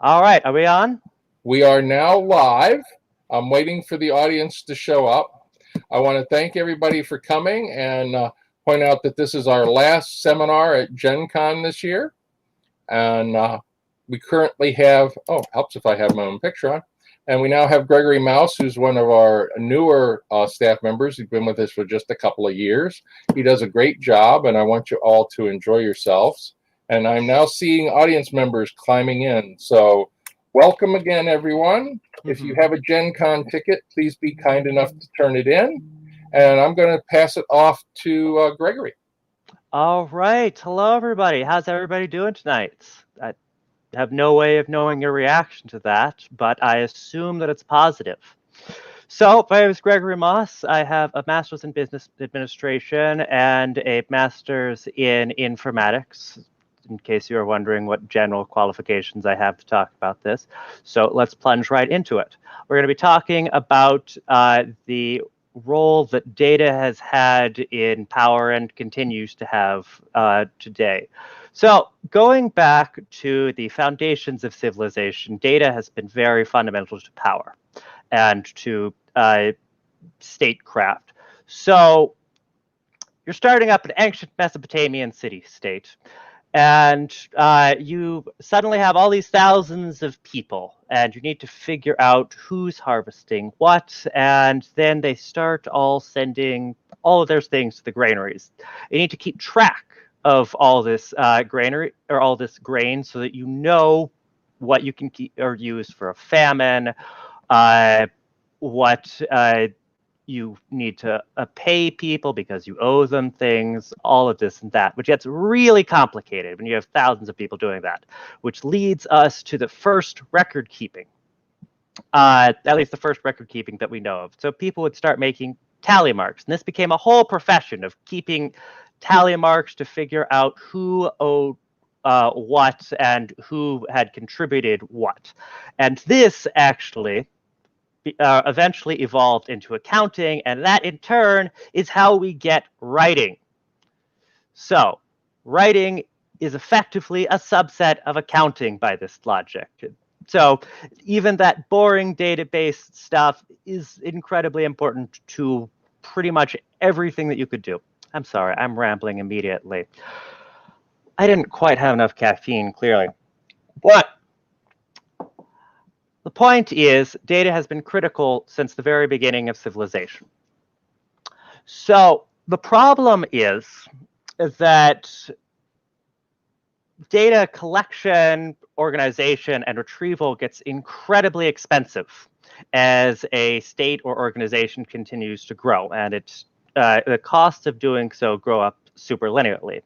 All right, are we on? We are now live. I'm waiting for the audience to show up. I want to thank everybody for coming and point out that this is our last seminar at Gen Con this year. And we currently have, helps if I have my own picture on. And we now have Gregory Mouse, who's one of our newer staff members. He's been with us for just a couple of years. He does a great job, and I want you all to enjoy yourselves. And I'm now seeing audience members climbing in. So welcome again, everyone. If you have a Gen Con ticket, please be kind enough to turn it in. And I'm going to pass it off to Gregory. All right. Hello, everybody. How's everybody doing tonight? I have no way of knowing your reaction to that, but I assume that it's positive. So, my name is Gregory Moss. I have a master's in business administration and a master's in informatics, in case you are wondering what general qualifications I have to talk about this. So let's plunge right into it. We're going to be talking about the role that data has had in power and continues to have today. So going back to the foundations of civilization, data has been very fundamental to power and to statecraft. So you're starting up an ancient Mesopotamian city-state, and you suddenly have all these thousands of people, and you need to figure out who's harvesting what, and then they start all sending all of their things to the granaries. You need to keep track of all this granary or all this grain so that you know what you can keep or use for a famine, what you need to pay people because you owe them things, all of this and that, which gets really complicated when you have thousands of people doing that, which leads us to the first record keeping, at least the first record keeping that we know of. So people would start making tally marks, and this became a whole profession of keeping tally marks to figure out who owed what and who had contributed what. And this actually eventually evolved into accounting, and that in turn is how we get writing. So writing is effectively a subset of accounting by this logic. So even that boring database stuff is incredibly important to pretty much everything that you could do. I'm sorry, I'm rambling immediately. I didn't quite have enough caffeine, clearly. But the point is, data has been critical since the very beginning of civilization. So the problem is that data collection, organization, and retrieval gets incredibly expensive as a state or organization continues to grow, and the costs of doing so grow up super linearly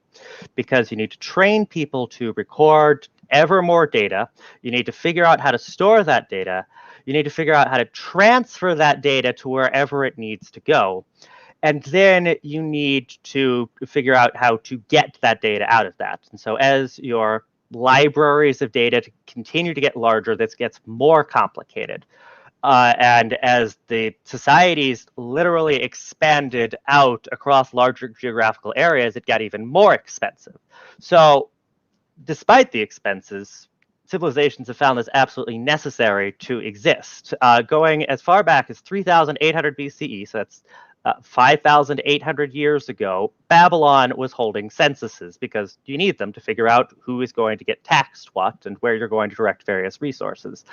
because you need to train people to record ever more data. You need to figure out how to store that data. You need to figure out how to transfer that data to wherever it needs to go. And then you need to figure out how to get that data out of that. And so as your libraries of data continue to get larger, this gets more complicated. And as the societies literally expanded out across larger geographical areas, it got even more expensive. So despite the expenses, civilizations have found this absolutely necessary to exist. Going as far back as 3,800 BCE, so that's 5,800 years ago, Babylon was holding censuses because you need them to figure out who is going to get taxed what and where you're going to direct various resources.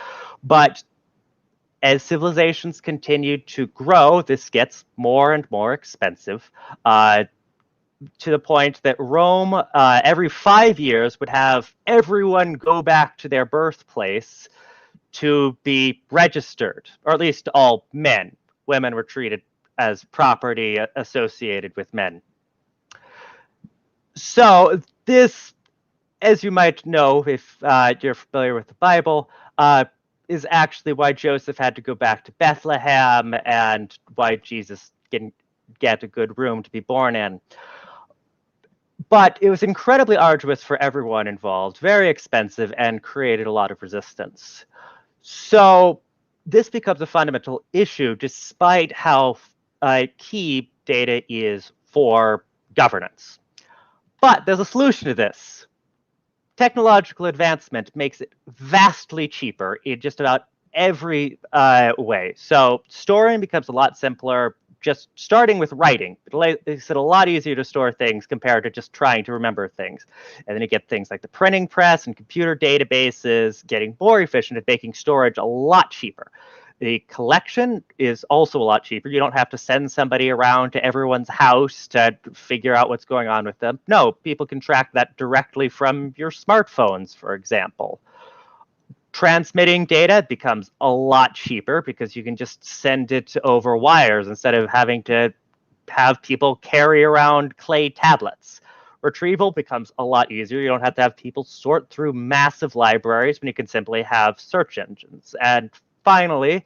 But as civilizations continued to grow, this gets more and more expensive, to the point that Rome, every 5 years, would have everyone go back to their birthplace to be registered, or at least all men. Women were treated as property associated with men. So this, as you might know if you're familiar with the Bible, is actually why Joseph had to go back to Bethlehem and why Jesus didn't get a good room to be born in. But it was incredibly arduous for everyone involved, very expensive, and created a lot of resistance. So this becomes a fundamental issue, despite how key data is for governance. But there's a solution to this. technological advancement makes it vastly cheaper in just about every way. So storing becomes a lot simpler. Just starting with writing, it makes it a lot easier to store things compared to just trying to remember things. And then you get things like the printing press and computer databases getting more efficient at making storage a lot cheaper. The collection is also a lot cheaper. You don't have to send somebody around to everyone's house to figure out what's going on with them. No, people can track that directly from your smartphones, for example. Transmitting data becomes a lot cheaper because you can just send it over wires instead of having to have people carry around clay tablets. Retrieval becomes a lot easier. You don't have to have people sort through massive libraries when you can simply have search engines. And finally,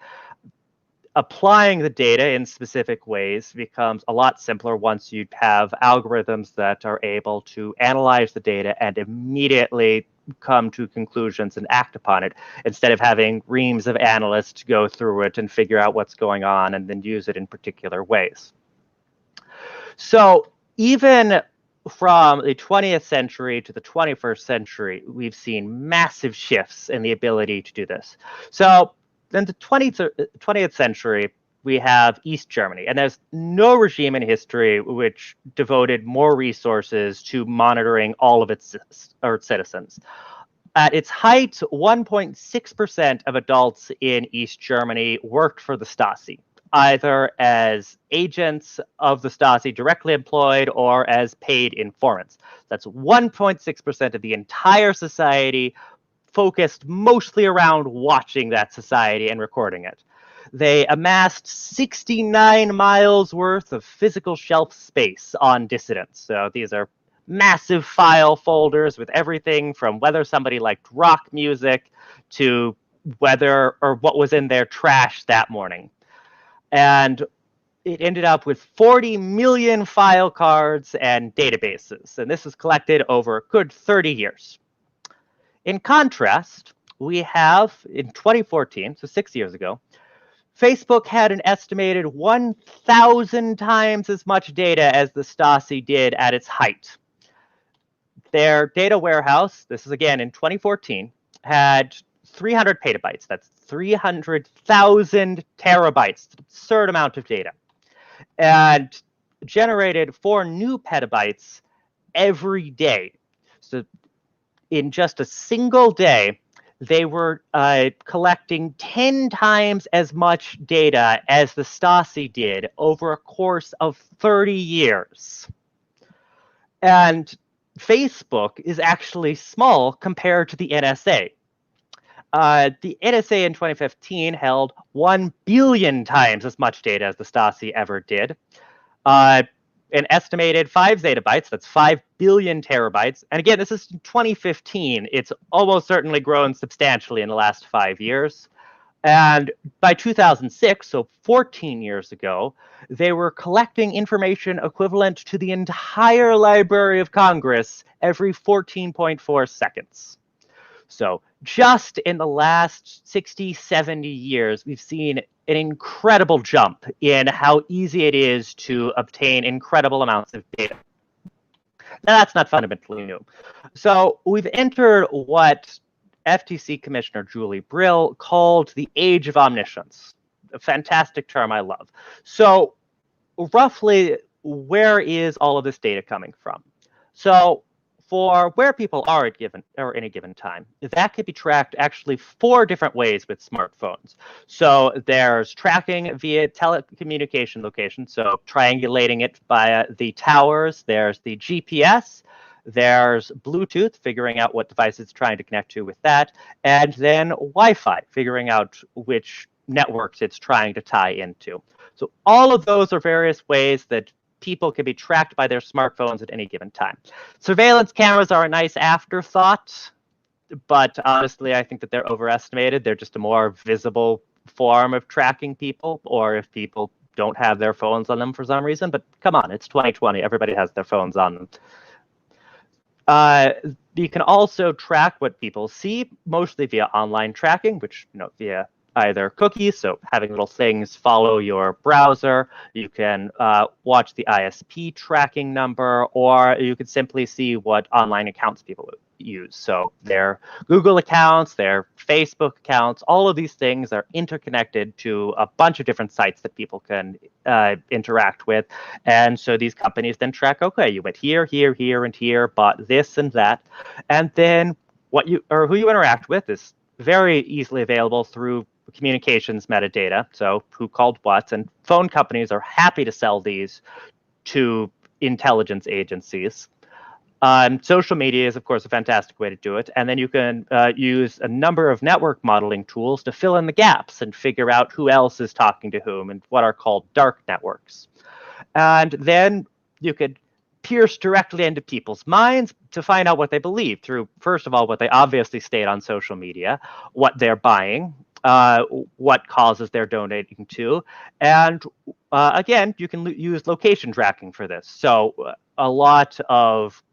applying the data in specific ways becomes a lot simpler once you have algorithms that are able to analyze the data and immediately come to conclusions and act upon it, instead of having reams of analysts go through it and figure out what's going on and then use it in particular ways. So even from the 20th century to the 21st century, we've seen massive shifts in the ability to do this. So in the 20th century, we have East Germany, and there's no regime in history which devoted more resources to monitoring all of its citizens. At its height, 1.6% of adults in East Germany worked for the Stasi, either as agents of the Stasi directly employed or as paid informants. That's 1.6% of the entire society, focused mostly around watching that society and recording it. They amassed 69 miles worth of physical shelf space on dissidents. So these are massive file folders with everything from whether somebody liked rock music to whether or what was in their trash that morning. And it ended up with 40 million file cards and databases. And this was collected over a good 30 years. In contrast, we have in 2014, so 6 years ago, Facebook had an estimated 1,000 times as much data as the Stasi did at its height. Their data warehouse, this is again in 2014, had 300 petabytes. That's 300,000 terabytes, an absurd amount of data, and generated 4 new petabytes every day. So in just a single day, they were collecting 10 times as much data as the Stasi did over a course of 30 years. And Facebook is actually small compared to the NSA. The NSA in 2015 held 1 billion times as much data as the Stasi ever did. An estimated 5 zettabytes, that's 5 billion terabytes. And again, this is 2015. It's almost certainly grown substantially in the last 5 years. And by 2006, so 14 years ago, they were collecting information equivalent to the entire Library of Congress every 14.4 seconds. So just in the last 60, 70 years, we've seen an incredible jump in how easy it is to obtain incredible amounts of data. Now, that's not fundamentally new. So we've entered what FTC Commissioner Julie Brill called the Age of Omniscience, a fantastic term I love. So roughly, where is all of this data coming from? So for where people are at any given time, that could be tracked actually 4 different ways with smartphones. So there's tracking via telecommunication location, so triangulating it via the towers. There's the GPS. There's Bluetooth, figuring out what device it's trying to connect to with that. And then Wi-Fi, figuring out which networks it's trying to tie into. So all of those are various ways that people can be tracked by their smartphones at any given time. Surveillance cameras are a nice afterthought, but honestly, I think that they're overestimated. They're just a more visible form of tracking people, or if people don't have their phones on them for some reason. But come on, it's 2020. Everybody has their phones on them. You can also track what people see, mostly via online tracking, which, via either cookies, so having little things follow your browser. You can watch the ISP tracking number, or you could simply see what online accounts people use. So their Google accounts, their Facebook accounts, all of these things are interconnected to a bunch of different sites that people can interact with. And so these companies then track, okay, you went here, here, here, and here, bought this and that. And then who you interact with is very easily available through communications metadata. So who called what, and phone companies are happy to sell these to intelligence agencies. Social media is, of course, a fantastic way to do it. And then you can use a number of network modeling tools to fill in the gaps and figure out who else is talking to whom and what are called dark networks. And then you could pierce directly into people's minds to find out what they believe through, first of all, what they obviously state on social media, what they're buying, what causes they're donating to. And again, you can use location tracking for this. So a lot of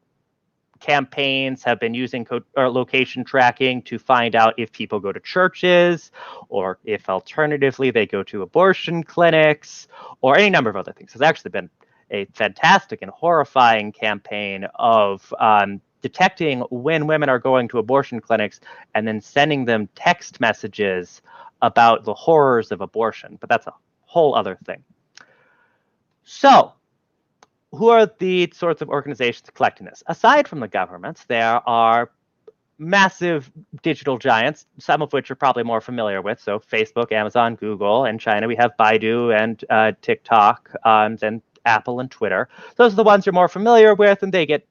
campaigns have been using location tracking to find out if people go to churches, or if alternatively they go to abortion clinics, or any number of other things. There's actually been a fantastic and horrifying campaign of detecting when women are going to abortion clinics and then sending them text messages about the horrors of abortion. But that's a whole other thing. So who are the sorts of organizations collecting this? Aside from the governments, there are massive digital giants, some of which you're probably more familiar with. So Facebook, Amazon, Google. In China, we have Baidu and TikTok, and Apple and Twitter. Those are the ones you're more familiar with, and they get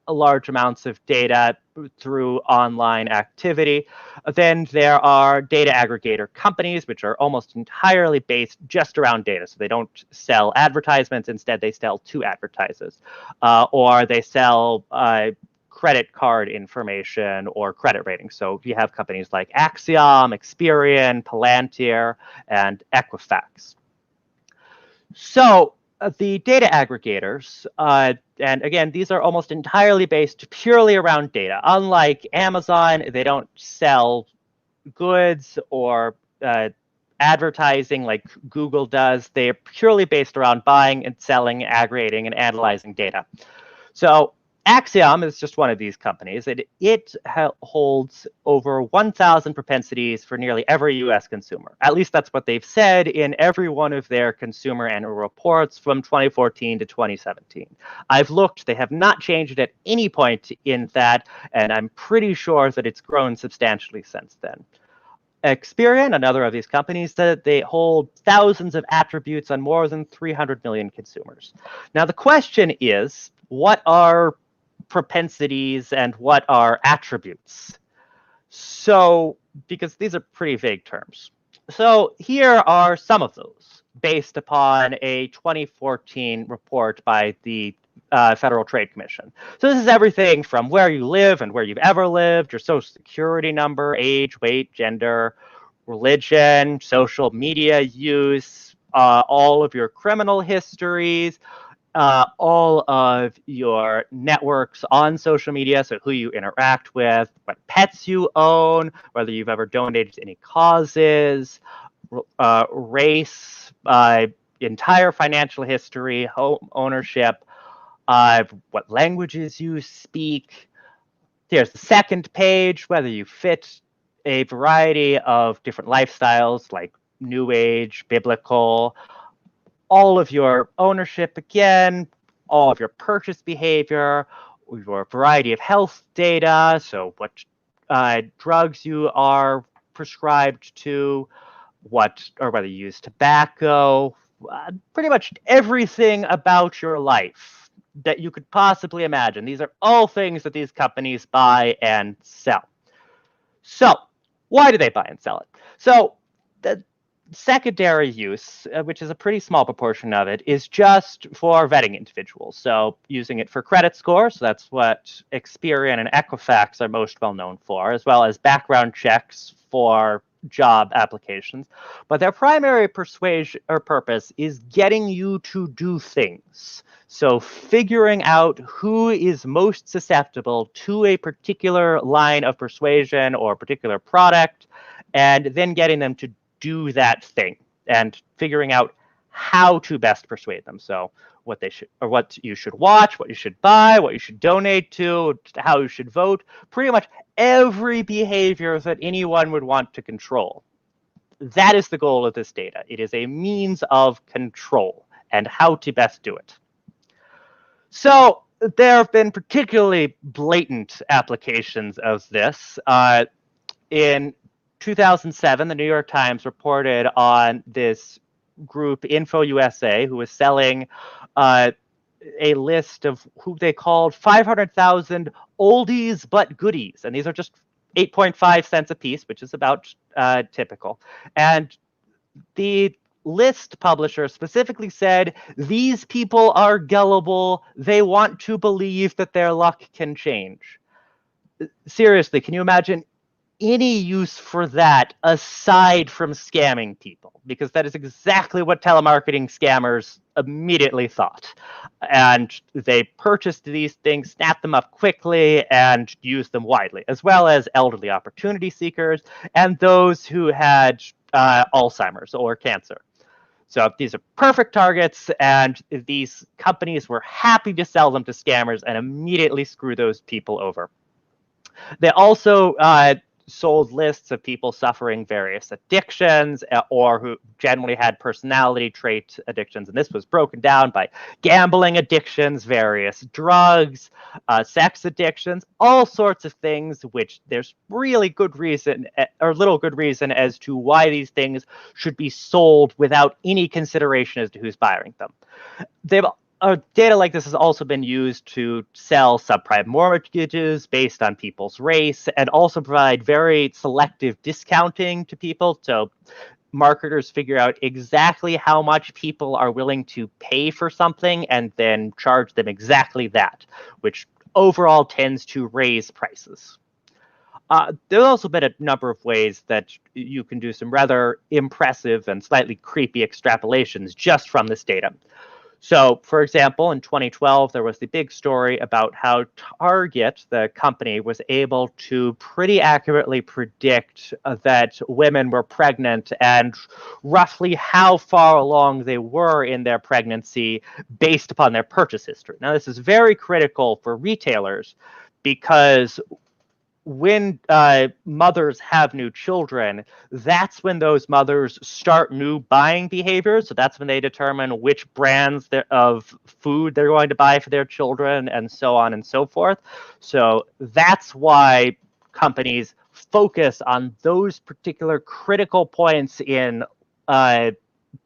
large amounts of data through online activity. Then there are data aggregator companies, which are almost entirely based just around data. So they don't sell advertisements. Instead, they sell to advertisers, or they sell credit card information or credit ratings. So you have companies like Axiom, Experian, Palantir, and Equifax. So the data aggregators, and again, these are almost entirely based purely around data. Unlike Amazon, they don't sell goods or advertising like Google does. They are purely based around buying and selling, aggregating, and analyzing data. So Axiom is just one of these companies. It holds over 1,000 propensities for nearly every U.S. consumer. At least that's what they've said in every one of their consumer annual reports from 2014 to 2017. I've looked. They have not changed it at any point in that, and I'm pretty sure that it's grown substantially since then. Experian, another of these companies, said they hold thousands of attributes on more than 300 million consumers. Now, the question is, what are propensities and what are attributes? So, because these are pretty vague terms. So here are some of those based upon a 2014 report by the Federal Trade Commission. So this is everything from where you live and where you've ever lived, your social security number, age, weight, gender, religion, social media use, all of your criminal histories, all of your networks on social media, so who you interact with, what pets you own, whether you've ever donated to any causes, race, entire financial history, home ownership, what languages you speak. Here's the second page, whether you fit a variety of different lifestyles like New Age, biblical, all of your ownership again, all of your purchase behavior, your variety of health data, so what drugs you are prescribed to, whether you use tobacco, pretty much everything about your life that you could possibly imagine. These are all things that these companies buy and sell. So why do they buy and sell it? So the secondary use, which is a pretty small proportion of it, is just for vetting individuals. So using it for credit score, so that's what Experian and Equifax are most well known for, as well as background checks for job applications. But their primary persuasion or purpose is getting you to do things. So figuring out who is most susceptible to a particular line of persuasion or particular product, and then getting them to do that thing and figuring out how to best persuade them. So what they should, or what you should watch, what you should buy, what you should donate to, how you should vote, pretty much every behavior that anyone would want to control. That is the goal of this data. It is a means of control and how to best do it. So there have been particularly blatant applications of this. In 2007, the New York Times reported on this group, Info USA, who was selling a list of who they called 500,000 oldies but goodies. And these are just 8.5 cents a piece, which is about typical. And the list publisher specifically said, these people are gullible. They want to believe that their luck can change. Seriously, can you imagine any use for that aside from scamming people? Because that is exactly what telemarketing scammers immediately thought. And they purchased these things, snapped them up quickly, and used them widely, as well as elderly opportunity seekers and those who had Alzheimer's or cancer. So these are perfect targets, and these companies were happy to sell them to scammers and immediately screw those people over. They also sold lists of people suffering various addictions or who generally had personality trait addictions. And this was broken down by gambling addictions, various drugs, sex addictions, all sorts of things, which there's really good reason or little good reason as to why these things should be sold without any consideration as to who's buying them. Data like this has also been used to sell subprime mortgages based on people's race and also provide very selective discounting to people. So marketers figure out exactly how much people are willing to pay for something and then charge them exactly that, which overall tends to raise prices. There's also been a number of ways that you can do some rather impressive and slightly creepy extrapolations just from this data. So, for example, in 2012, there was the big story about how Target, the company, was able to pretty accurately predict that women were pregnant and roughly how far along they were in their pregnancy based upon their purchase history. Now, this is very critical for retailers because when mothers have new children, that's when those mothers start new buying behaviors. So that's when they determine which brands of food they're going to buy for their children and so on and so forth. So that's why companies focus on those particular critical points in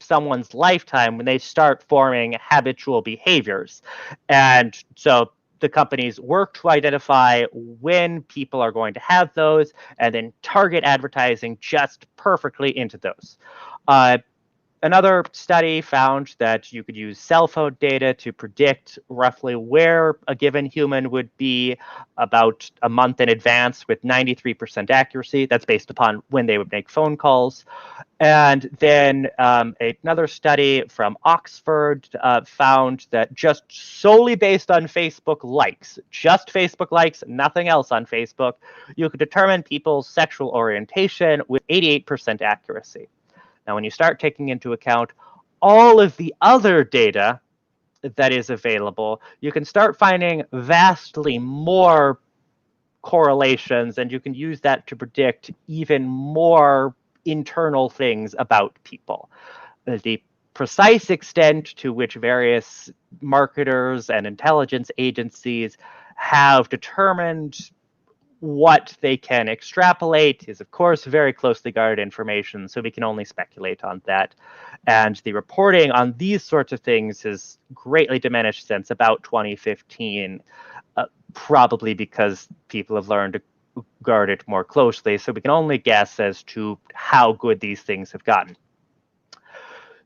someone's lifetime when they start forming habitual behaviors. And so the companies work to identify when people are going to have those and then target advertising just perfectly into those. Another study found that you could use cell phone data to predict roughly where a given human would be about a month in advance with 93% accuracy. That's based upon when they would make phone calls. And then another study from Oxford found that just solely based on Facebook likes, just Facebook likes, nothing else on Facebook, you could determine people's sexual orientation with 88% accuracy. Now, when you start taking into account all of the other data that is available, you can start finding vastly more correlations, and you can use that to predict even more internal things about people. The precise extent to which various marketers and intelligence agencies have determined what they can extrapolate is, of course, very closely guarded information, so we can only speculate on that. And the reporting on these sorts of things has greatly diminished since about 2015, probably because people have learned to guard it more closely, so we can only guess as to how good these things have gotten.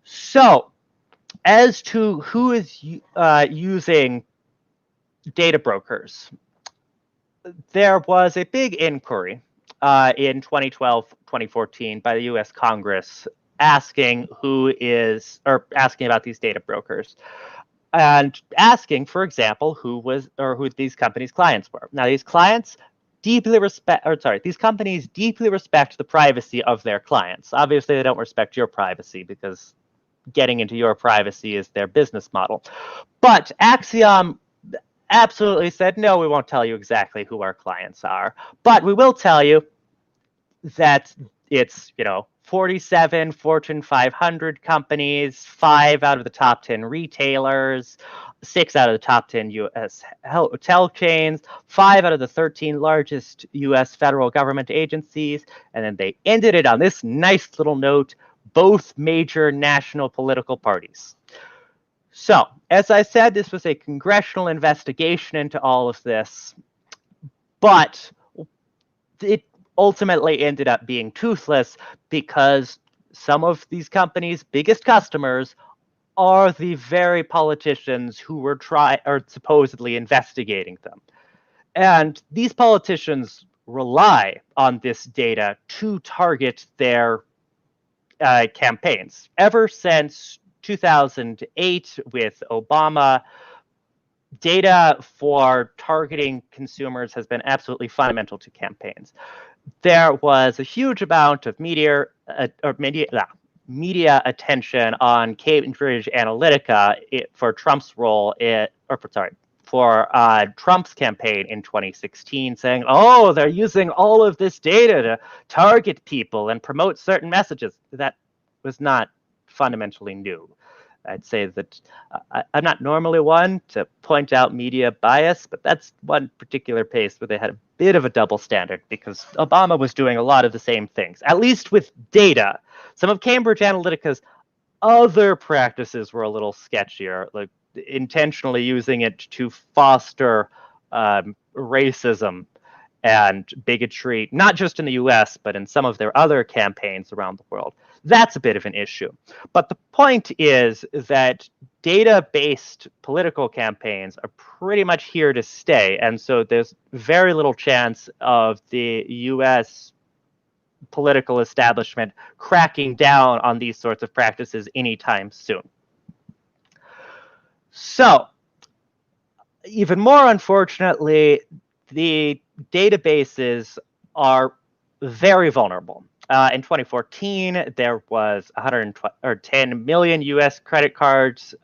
So, as to who is using data brokers, there was a big inquiry in 2012-2014 by the U.S. Congress asking about these data brokers and asking, for example, who these companies' clients were. Now, these companies deeply respect the privacy of their clients. Obviously, they don't respect your privacy because getting into your privacy is their business model. But Axiom absolutely said, no, we won't tell you exactly who our clients are, but we will tell you that it's, 47 Fortune 500 companies, 5 out of the top 10 retailers, 6 out of the top 10 U.S. hotel chains, 5 out of the 13 largest U.S. federal government agencies, and then they ended it on this nice little note, both major national political parties. So, as I said, this was a congressional investigation into all of this, but it ultimately ended up being toothless because some of these companies' biggest customers are the very politicians who were supposedly investigating them. And these politicians rely on this data to target their campaigns. Ever since 2008 with Obama, data for targeting consumers has been absolutely fundamental to campaigns. There was a huge amount of media attention on Cambridge Analytica for Trump's role for Trump's campaign in 2016, saying, oh, they're using all of this data to target people and promote certain messages. That was not fundamentally new. I'd say that I'm not normally one to point out media bias, but that's one particular case where they had a bit of a double standard because Obama was doing a lot of the same things, at least with data. Some of Cambridge Analytica's other practices were a little sketchier, like intentionally using it to foster racism and bigotry, not just in the US, but in some of their other campaigns around the world. That's a bit of an issue. But the point is that data-based political campaigns are pretty much here to stay. And so there's very little chance of the US political establishment cracking down on these sorts of practices anytime soon. So, even more unfortunately, the databases are very vulnerable. In 2014, there was 110 million U.S. credit cards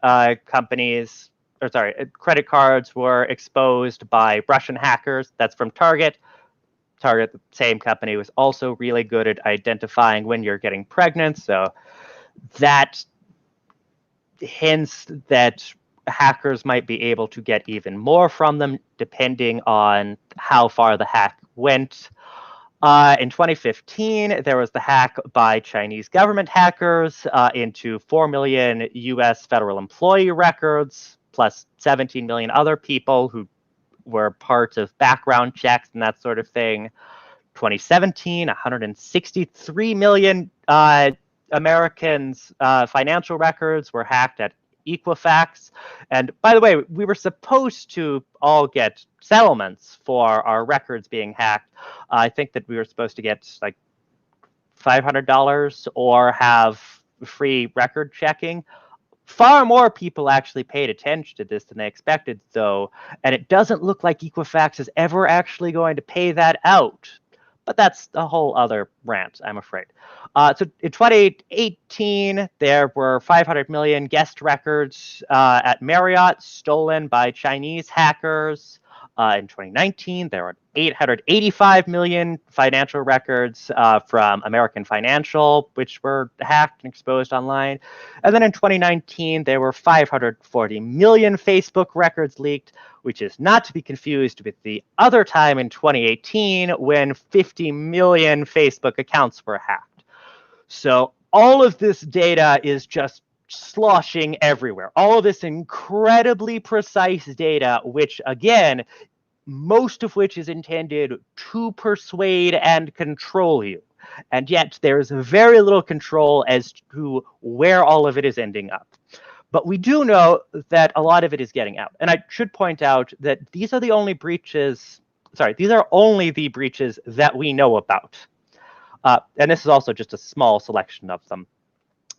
credit cards were exposed by Russian hackers. That's from Target. Target, the same company, was also really good at identifying when you're getting pregnant. So that hints that hackers might be able to get even more from them depending on how far the hack went. In 2015, there was the hack by Chinese government hackers into 4 million U.S. federal employee records, plus 17 million other people who were part of background checks and that sort of thing. 2017, 163 million Americans' financial records were hacked at Equifax. And by the way, we were supposed to all get settlements for our records being hacked. I think that we were supposed to get like $500 or have free record checking. Far more people actually paid attention to this than they expected, though, and it doesn't look like Equifax is ever actually going to pay that out. But that's a whole other rant, I'm afraid. So in 2018, there were 500 million guest records at Marriott stolen by Chinese hackers. In 2019, there were 885 million financial records from American Financial, which were hacked and exposed online. And then in 2019, there were 540 million Facebook records leaked, which is not to be confused with the other time in 2018 when 50 million Facebook accounts were hacked. So all of this data is just sloshing everywhere. All of this incredibly precise data, which again, most of which is intended to persuade and control you. And yet there's very little control as to where all of it is ending up. But we do know that a lot of it is getting out. And I should point out that these are the only breaches, these are only the breaches that we know about. And this is also just a small selection of them.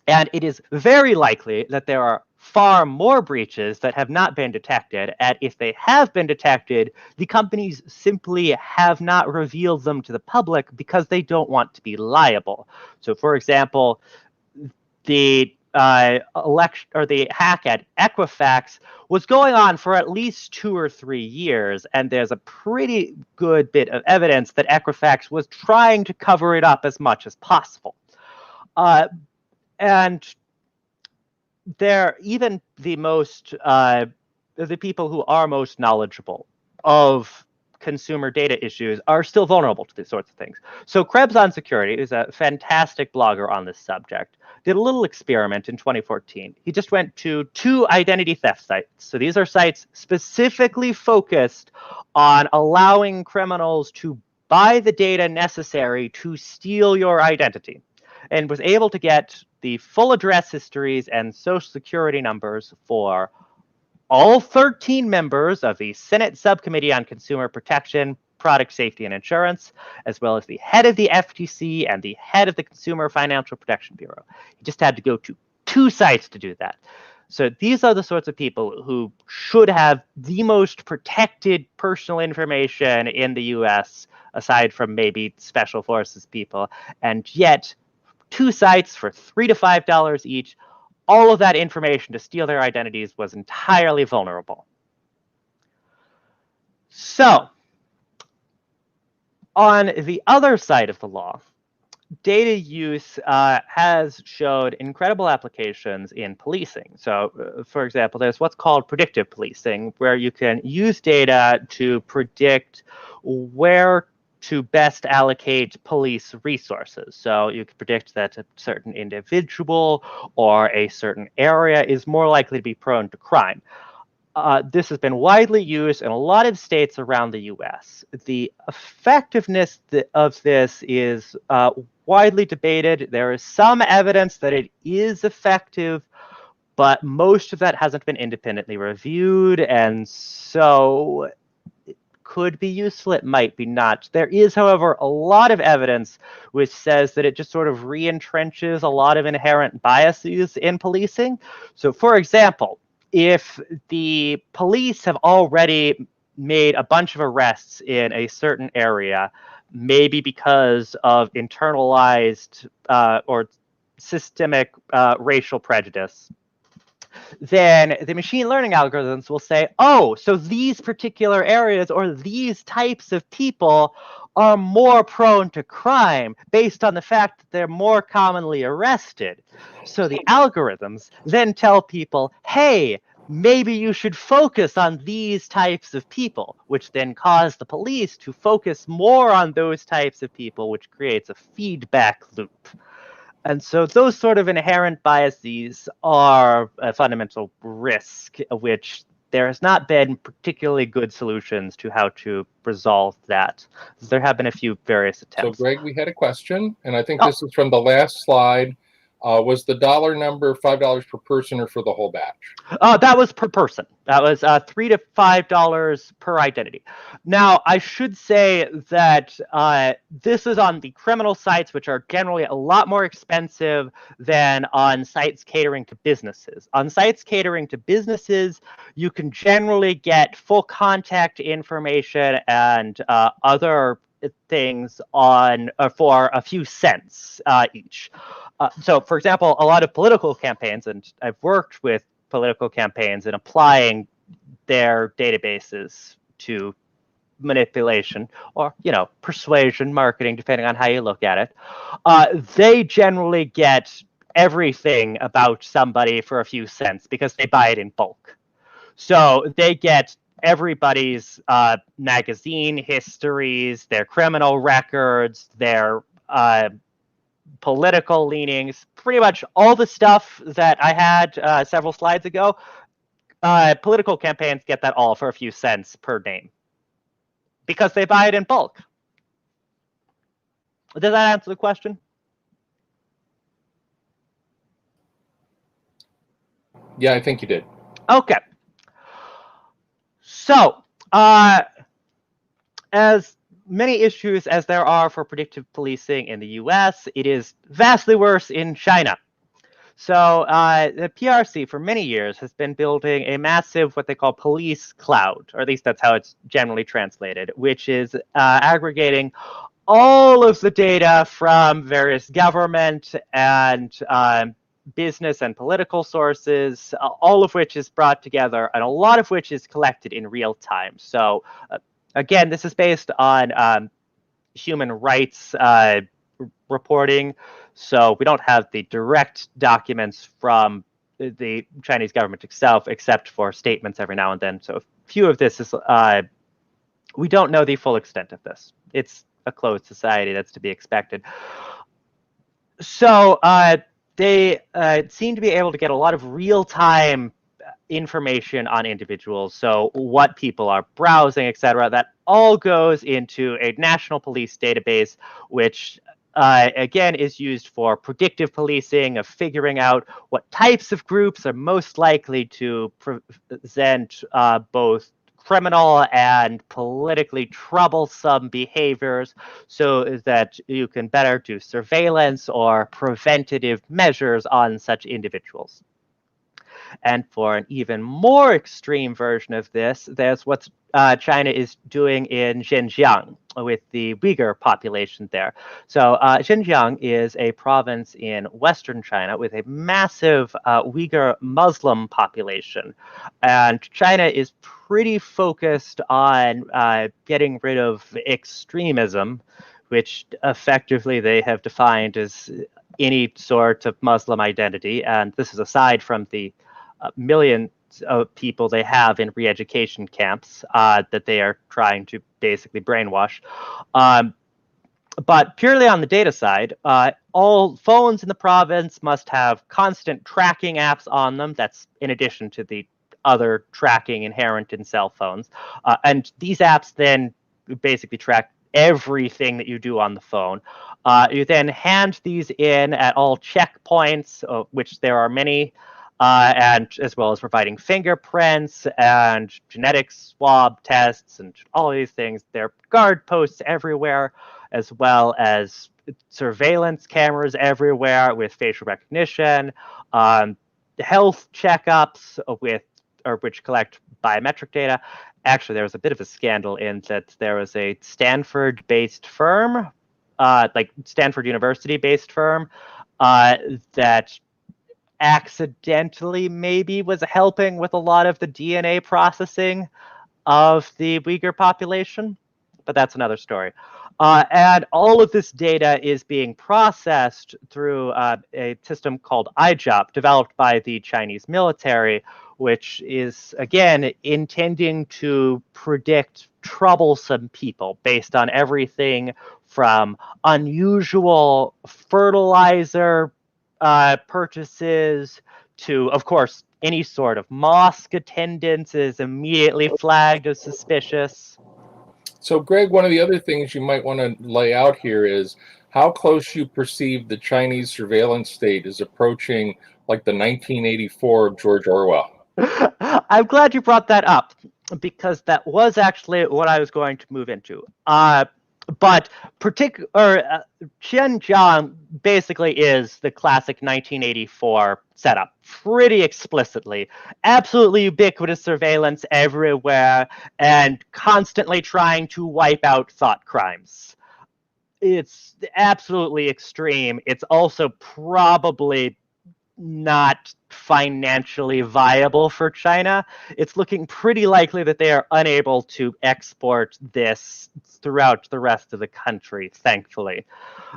And it is very likely that there are far more breaches that have not been detected. And if they have been detected, the companies simply have not revealed them to the public because they don't want to be liable. So, for example, the election or the hack at Equifax was going on for at least 2 or 3 years, and there's a pretty good bit of evidence that Equifax was trying to cover it up as much as possible. And they're even the people who are most knowledgeable of consumer data issues are still vulnerable to these sorts of things. So Krebs on Security is a fantastic blogger on this subject. Did a little experiment in 2014. He just went to 2 identity theft sites. So these are sites specifically focused on allowing criminals to buy the data necessary to steal your identity, and was able to get the full address histories and social security numbers for all 13 members of the Senate Subcommittee on Consumer Protection, Product Safety, and Insurance, as well as the head of the FTC and the head of the Consumer Financial Protection Bureau. He just had to go to 2 sites to do that. So these are the sorts of people who should have the most protected personal information in the US, aside from maybe special forces people, and yet 2 sites for $3 to $5 each. All of that information to steal their identities was entirely vulnerable. So, on the other side of the law, data use has showed incredible applications in policing. So, for example, there's what's called predictive policing, where you can use data to predict where to best allocate police resources. So you can predict that a certain individual or a certain area is more likely to be prone to crime. This has been widely used in a lot of states around the US. The effectiveness of this is widely debated. There is some evidence that it is effective, but most of that hasn't been independently reviewed, and so could be useful, it might be not. There is, however, a lot of evidence which says that it just sort of re-entrenches a lot of inherent biases in policing. So, for example, if the police have already made a bunch of arrests in a certain area, maybe because of internalized or systemic racial prejudice, then the machine learning algorithms will say, oh, so these particular areas or these types of people are more prone to crime based on the fact that they're more commonly arrested. So the algorithms then tell people, hey, maybe you should focus on these types of people, which then cause the police to focus more on those types of people, which creates a feedback loop. And so those sort of inherent biases are a fundamental risk, which there has not been particularly good solutions to how to resolve that. There have been a few various attempts. So, Greg, we had a question, and I think this is from the last slide. Was the dollar number $5 per person or for the whole batch? That was per person. That was $3 to $5 per identity. Now, I should say that this is on the criminal sites, which are generally a lot more expensive than on sites catering to businesses. On sites catering to businesses, you can generally get full contact information and other things on for a few cents each. So, for example, a lot of political campaigns, and I've worked with political campaigns in applying their databases to manipulation or, persuasion, marketing, depending on how you look at it. They generally get everything about somebody for a few cents because they buy it in bulk. So they get everybody's magazine histories, their criminal records, their political leanings, pretty much all the stuff that I had several slides ago. Political campaigns get that all for a few cents per name because they buy it in bulk. Does that answer the question? Yeah, I think you did. Okay. So, as many issues as there are for predictive policing in the US, it is vastly worse in China. So the PRC for many years has been building a massive, what they call police cloud, or at least that's how it's generally translated, which is aggregating all of the data from various government and business and political sources, all of which is brought together, and a lot of which is collected in real time. So, again, this is based on human rights reporting. So we don't have the direct documents from the Chinese government itself, except for statements every now and then. So a few of this is, we don't know the full extent of this. It's a closed society, that's to be expected. So they seem to be able to get a lot of real-time information on individuals, so what people are browsing, etc. That all goes into a national police database, which again is used for predictive policing, of figuring out what types of groups are most likely to present both criminal and politically troublesome behaviors, so that you can better do surveillance or preventative measures on such individuals. And for an even more extreme version of this, there's what China is doing in Xinjiang with the Uyghur population there. So Xinjiang is a province in Western China with a massive Uyghur Muslim population. And China is pretty focused on getting rid of extremism, which effectively they have defined as any sort of Muslim identity. And this is aside from the millions of people they have in re-education camps that they are trying to basically brainwash. But purely on the data side, all phones in the province must have constant tracking apps on them. That's in addition to the other tracking inherent in cell phones. And these apps then basically track everything that you do on the phone. You then hand these in at all checkpoints, which there are many, and as well as providing fingerprints and genetic swab tests and all of these things. There are guard posts everywhere, as well as surveillance cameras everywhere with facial recognition, health checkups which collect biometric data. Actually, there was a bit of a scandal in that there was a Stanford-based firm, like Stanford University-based firm, that accidentally maybe was helping with a lot of the DNA processing of the Uyghur population, but that's another story. And all of this data is being processed through a system called iJob, developed by the Chinese military, which is, again, intending to predict troublesome people based on everything from unusual fertilizer purchases to, of course, any sort of mosque attendance is immediately flagged as suspicious. So, Greg, one of the other things you might want to lay out here is how close you perceive the Chinese surveillance state is approaching like the 1984 of George Orwell. I'm glad you brought that up, because that was actually what I was going to move into. But Xinjiang basically is the classic 1984 setup, pretty explicitly. Absolutely ubiquitous surveillance everywhere, and constantly trying to wipe out thought crimes. It's absolutely extreme. It's also probably not financially viable for China. It's looking pretty likely that they are unable to export this throughout the rest of the country, thankfully.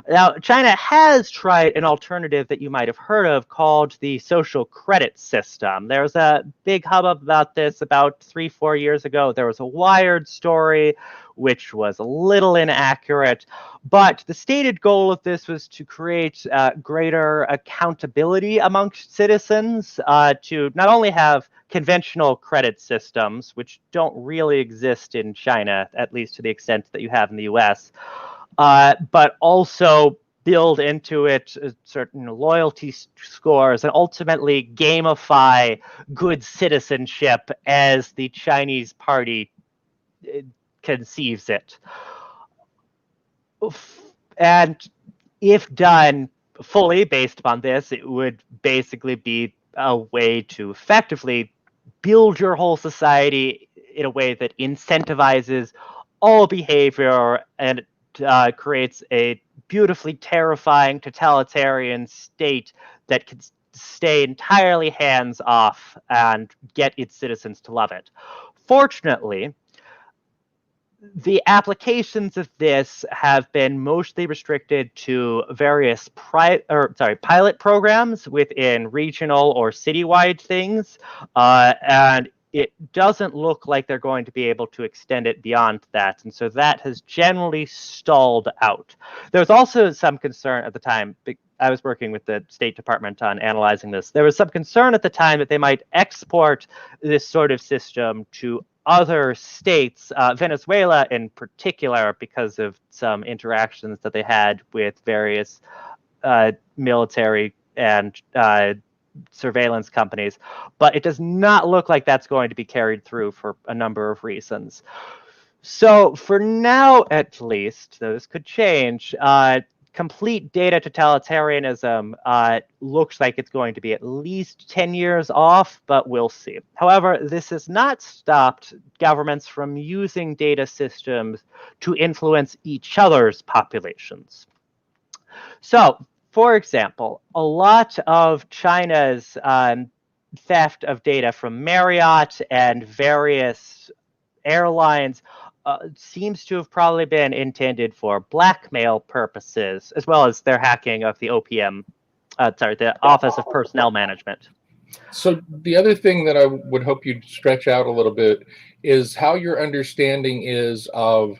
Now, China has tried an alternative that you might have heard of called the social credit system. There was a big hubbub about this about 3-4 years ago. There was a Wired story, which was a little inaccurate, but the stated goal of this was to create greater accountability amongst citizens, to not only have conventional credit systems, which don't really exist in China, at least to the extent that you have in the US, but also build into it certain loyalty scores and ultimately gamify good citizenship as the Chinese party conceives it. And if done fully based upon this, it would basically be a way to effectively build your whole society in a way that incentivizes all behavior and creates a beautifully terrifying totalitarian state that stay entirely hands-off and get its citizens to love it. Fortunately, the applications of this have been mostly restricted to various pilot programs within regional or citywide things, and it doesn't look like they're going to be able to extend it beyond that, and so that has generally stalled out. There was also some concern at the time. I was working with the State Department on analyzing this. There was some concern at the time that they might export this sort of system to other states, Venezuela in particular, because of some interactions that they had with various military and surveillance companies. But it does not look like that's going to be carried through for a number of reasons. So for now, at least, though this could change, complete data totalitarianism looks like it's going to be at least 10 years off, but we'll see. However, this has not stopped governments from using data systems to influence each other's populations. So, for example, a lot of China's theft of data from Marriott and various airlines seems to have probably been intended for blackmail purposes, as well as their hacking of the the Office of Personnel Management. So the other thing that I would hope you'd stretch out a little bit is how your understanding is of,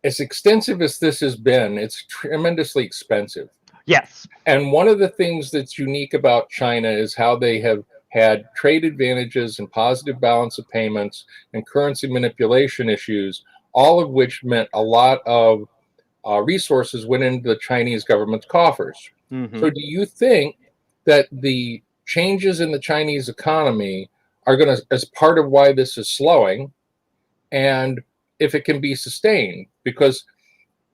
as extensive as this has been, it's tremendously expensive. Yes. And one of the things that's unique about China is how they have had trade advantages and positive balance of payments and currency manipulation issues, all of which meant a lot of resources went into the Chinese government's coffers. Mm-hmm. So do you think that the changes in the Chinese economy are going to, as part of why this is slowing, and if it can be sustained? Because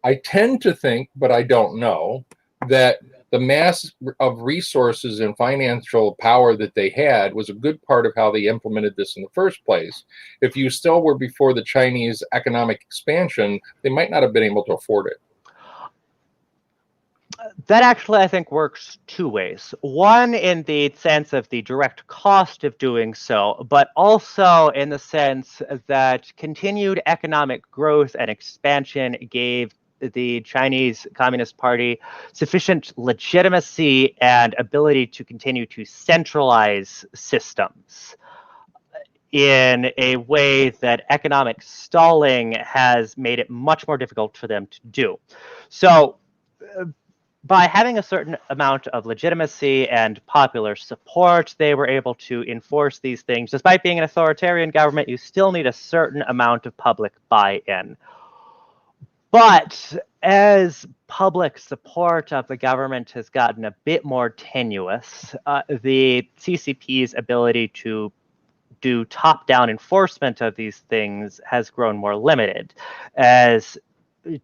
I tend to think, but I don't know, that the mass of resources and financial power that they had was a good part of how they implemented this in the first place. If you still were before the Chinese economic expansion, they might not have been able to afford it. That actually, I think, works two ways. One, in the sense of the direct cost of doing so, but also in the sense that continued economic growth and expansion gave the Chinese Communist Party sufficient legitimacy and ability to continue to centralize systems in a way that economic stalling has made it much more difficult for them to do. So, by having a certain amount of legitimacy and popular support, they were able to enforce these things. Despite being an authoritarian government, you still need a certain amount of public buy-in. But as public support of the government has gotten a bit more tenuous, the CCP's ability to do top-down enforcement of these things has grown more limited, as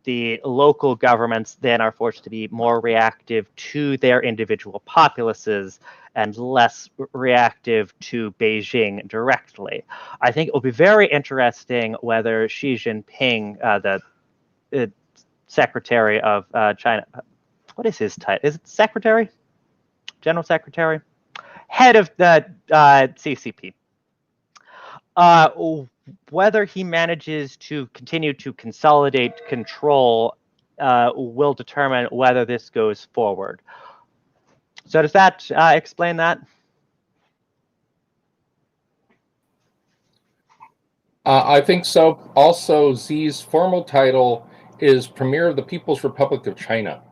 the local governments then are forced to be more reactive to their individual populaces and less reactive to Beijing directly. I think it will be very interesting whether Xi Jinping, the Secretary of China, what is his title? Is it Secretary? General Secretary? Head of the CCP. Whether he manages to continue to consolidate control will determine whether this goes forward. So does that explain that? I think so. Also, Xi's formal title is Premier of the People's Republic of China.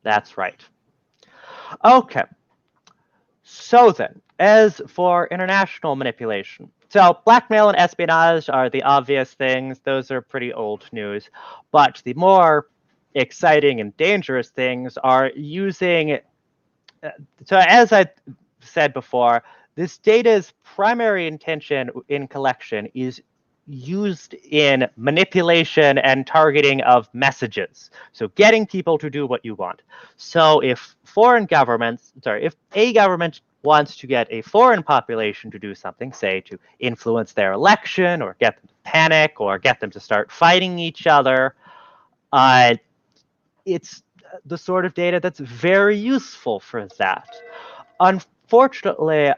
That's right. Okay. So then, as for international manipulation, so blackmail and espionage are the obvious things. Those are pretty old news. But the more exciting and dangerous things are using, so as I said before, this data's primary intention in collection is used in manipulation and targeting of messages. So getting people to do what you want. So if if a government wants to get a foreign population to do something, say to influence their election or get them to panic or get them to start fighting each other, it's the sort of data that's very useful for that. Unfortunately,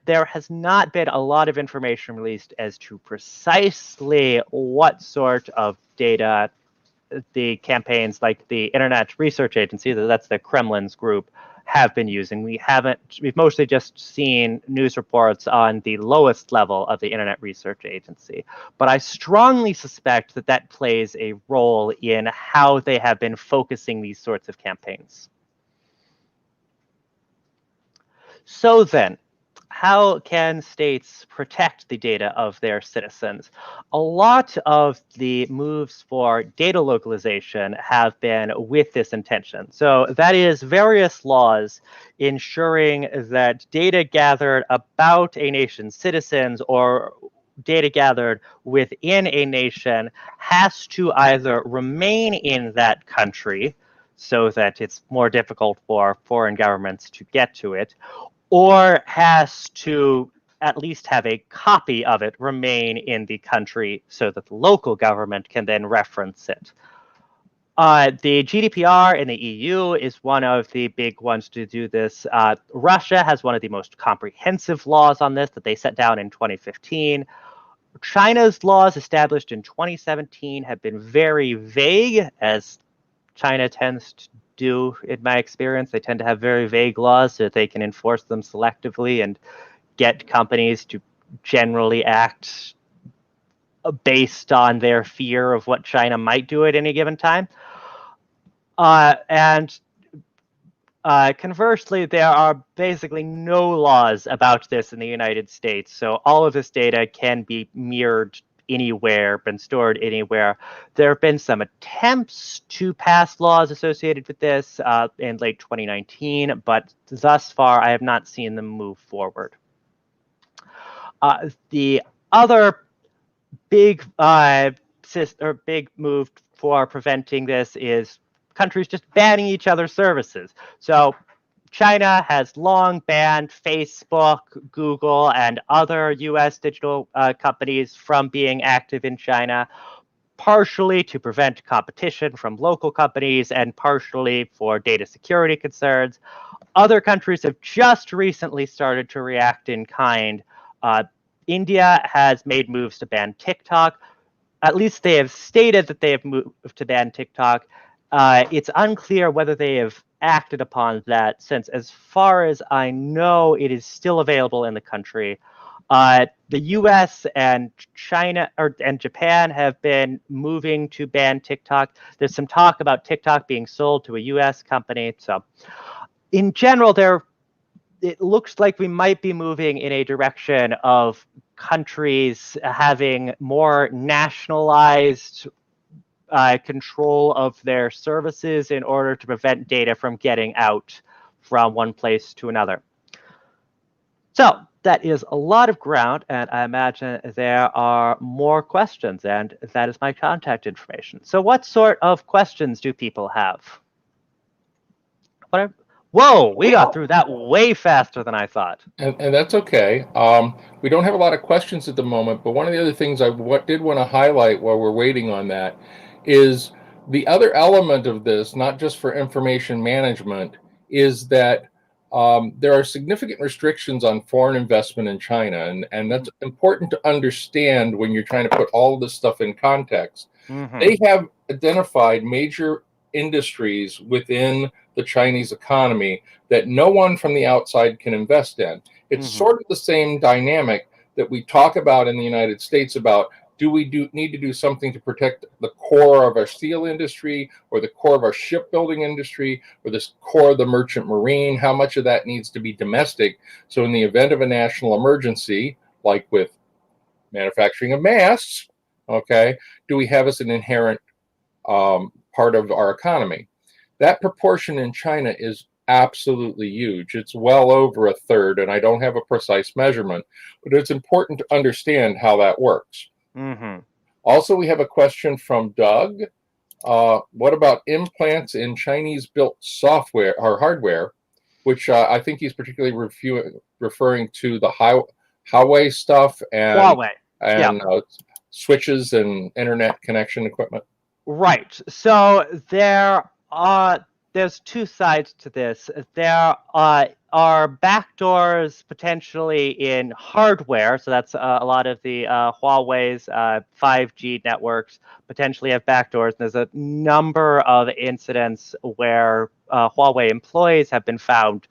there has not been a lot of information released as to precisely what sort of data the campaigns like the Internet Research Agency, that's the Kremlin's group, have been using. We've mostly just seen news reports on the lowest level of the Internet Research Agency. But I strongly suspect that that plays a role in how they have been focusing these sorts of campaigns. So then, how can states protect the data of their citizens? A lot of the moves for data localization have been with this intention. So that is various laws ensuring that data gathered about a nation's citizens or data gathered within a nation has to either remain in that country so that it's more difficult for foreign governments to get to it, or has to at least have a copy of it remain in the country so that the local government can then reference it. The GDPR in the EU is one of the big ones to do this. Russia has one of the most comprehensive laws on this that they set down in 2015. China's laws established in 2017 have been very vague, as China tends to do, in my experience. They tend to have very vague laws so that they can enforce them selectively and get companies to generally act based on their fear of what China might do at any given time. Conversely, there are basically no laws about this in the United States. So all of this data can be mirrored anywhere, been stored anywhere. There have been some attempts to pass laws associated with this in late 2019, but thus far I have not seen them move forward. The other big big move for preventing this is countries just banning each other's services. So China has long banned Facebook, Google, and other US digital companies from being active in China, partially to prevent competition from local companies and partially for data security concerns. Other countries have just recently started to react in kind. India has made moves to ban TikTok. At least they have stated that they have moved to ban TikTok. It's unclear whether they have acted upon that, since as far as I know, it is still available in the country. The US and China and Japan have been moving to ban TikTok. There's some talk about TikTok being sold to a US company. So in general, it looks like we might be moving in a direction of countries having more nationalized control of their services in order to prevent data from getting out from one place to another. So that is a lot of ground, and I imagine there are more questions, and that is my contact information. So what sort of questions do people have? Whoa, we got through that way faster than I thought. And that's okay. We don't have a lot of questions at the moment, but one of the other things I did want to highlight while we're waiting on that is the other element of this, not just for information management, is that there are significant restrictions on foreign investment in China. And that's important to understand when you're trying to put all of this stuff in context. They have identified major industries within the Chinese economy that no one from the outside can invest in. It's sort of the same dynamic that we talk about in the United States about, do we need to do something to protect the core of our steel industry or the core of our shipbuilding industry or the core of the merchant marine? How much of that needs to be domestic? So in the event of a national emergency, like with manufacturing of masks, okay, do we have as an inherent part of our economy? That proportion in China is absolutely huge. It's well over a third, and I don't have a precise measurement, but it's important to understand how that works. Also, we have a question from Doug. What about implants in Chinese-built software or hardware, which I think he's particularly referring to the Huawei stuff and switches and internet connection equipment? Right. So there are there's two sides to this. There are backdoors potentially in hardware, so that's a lot of the Huawei's 5G networks potentially have backdoors. There's a number of incidents where Huawei employees have been found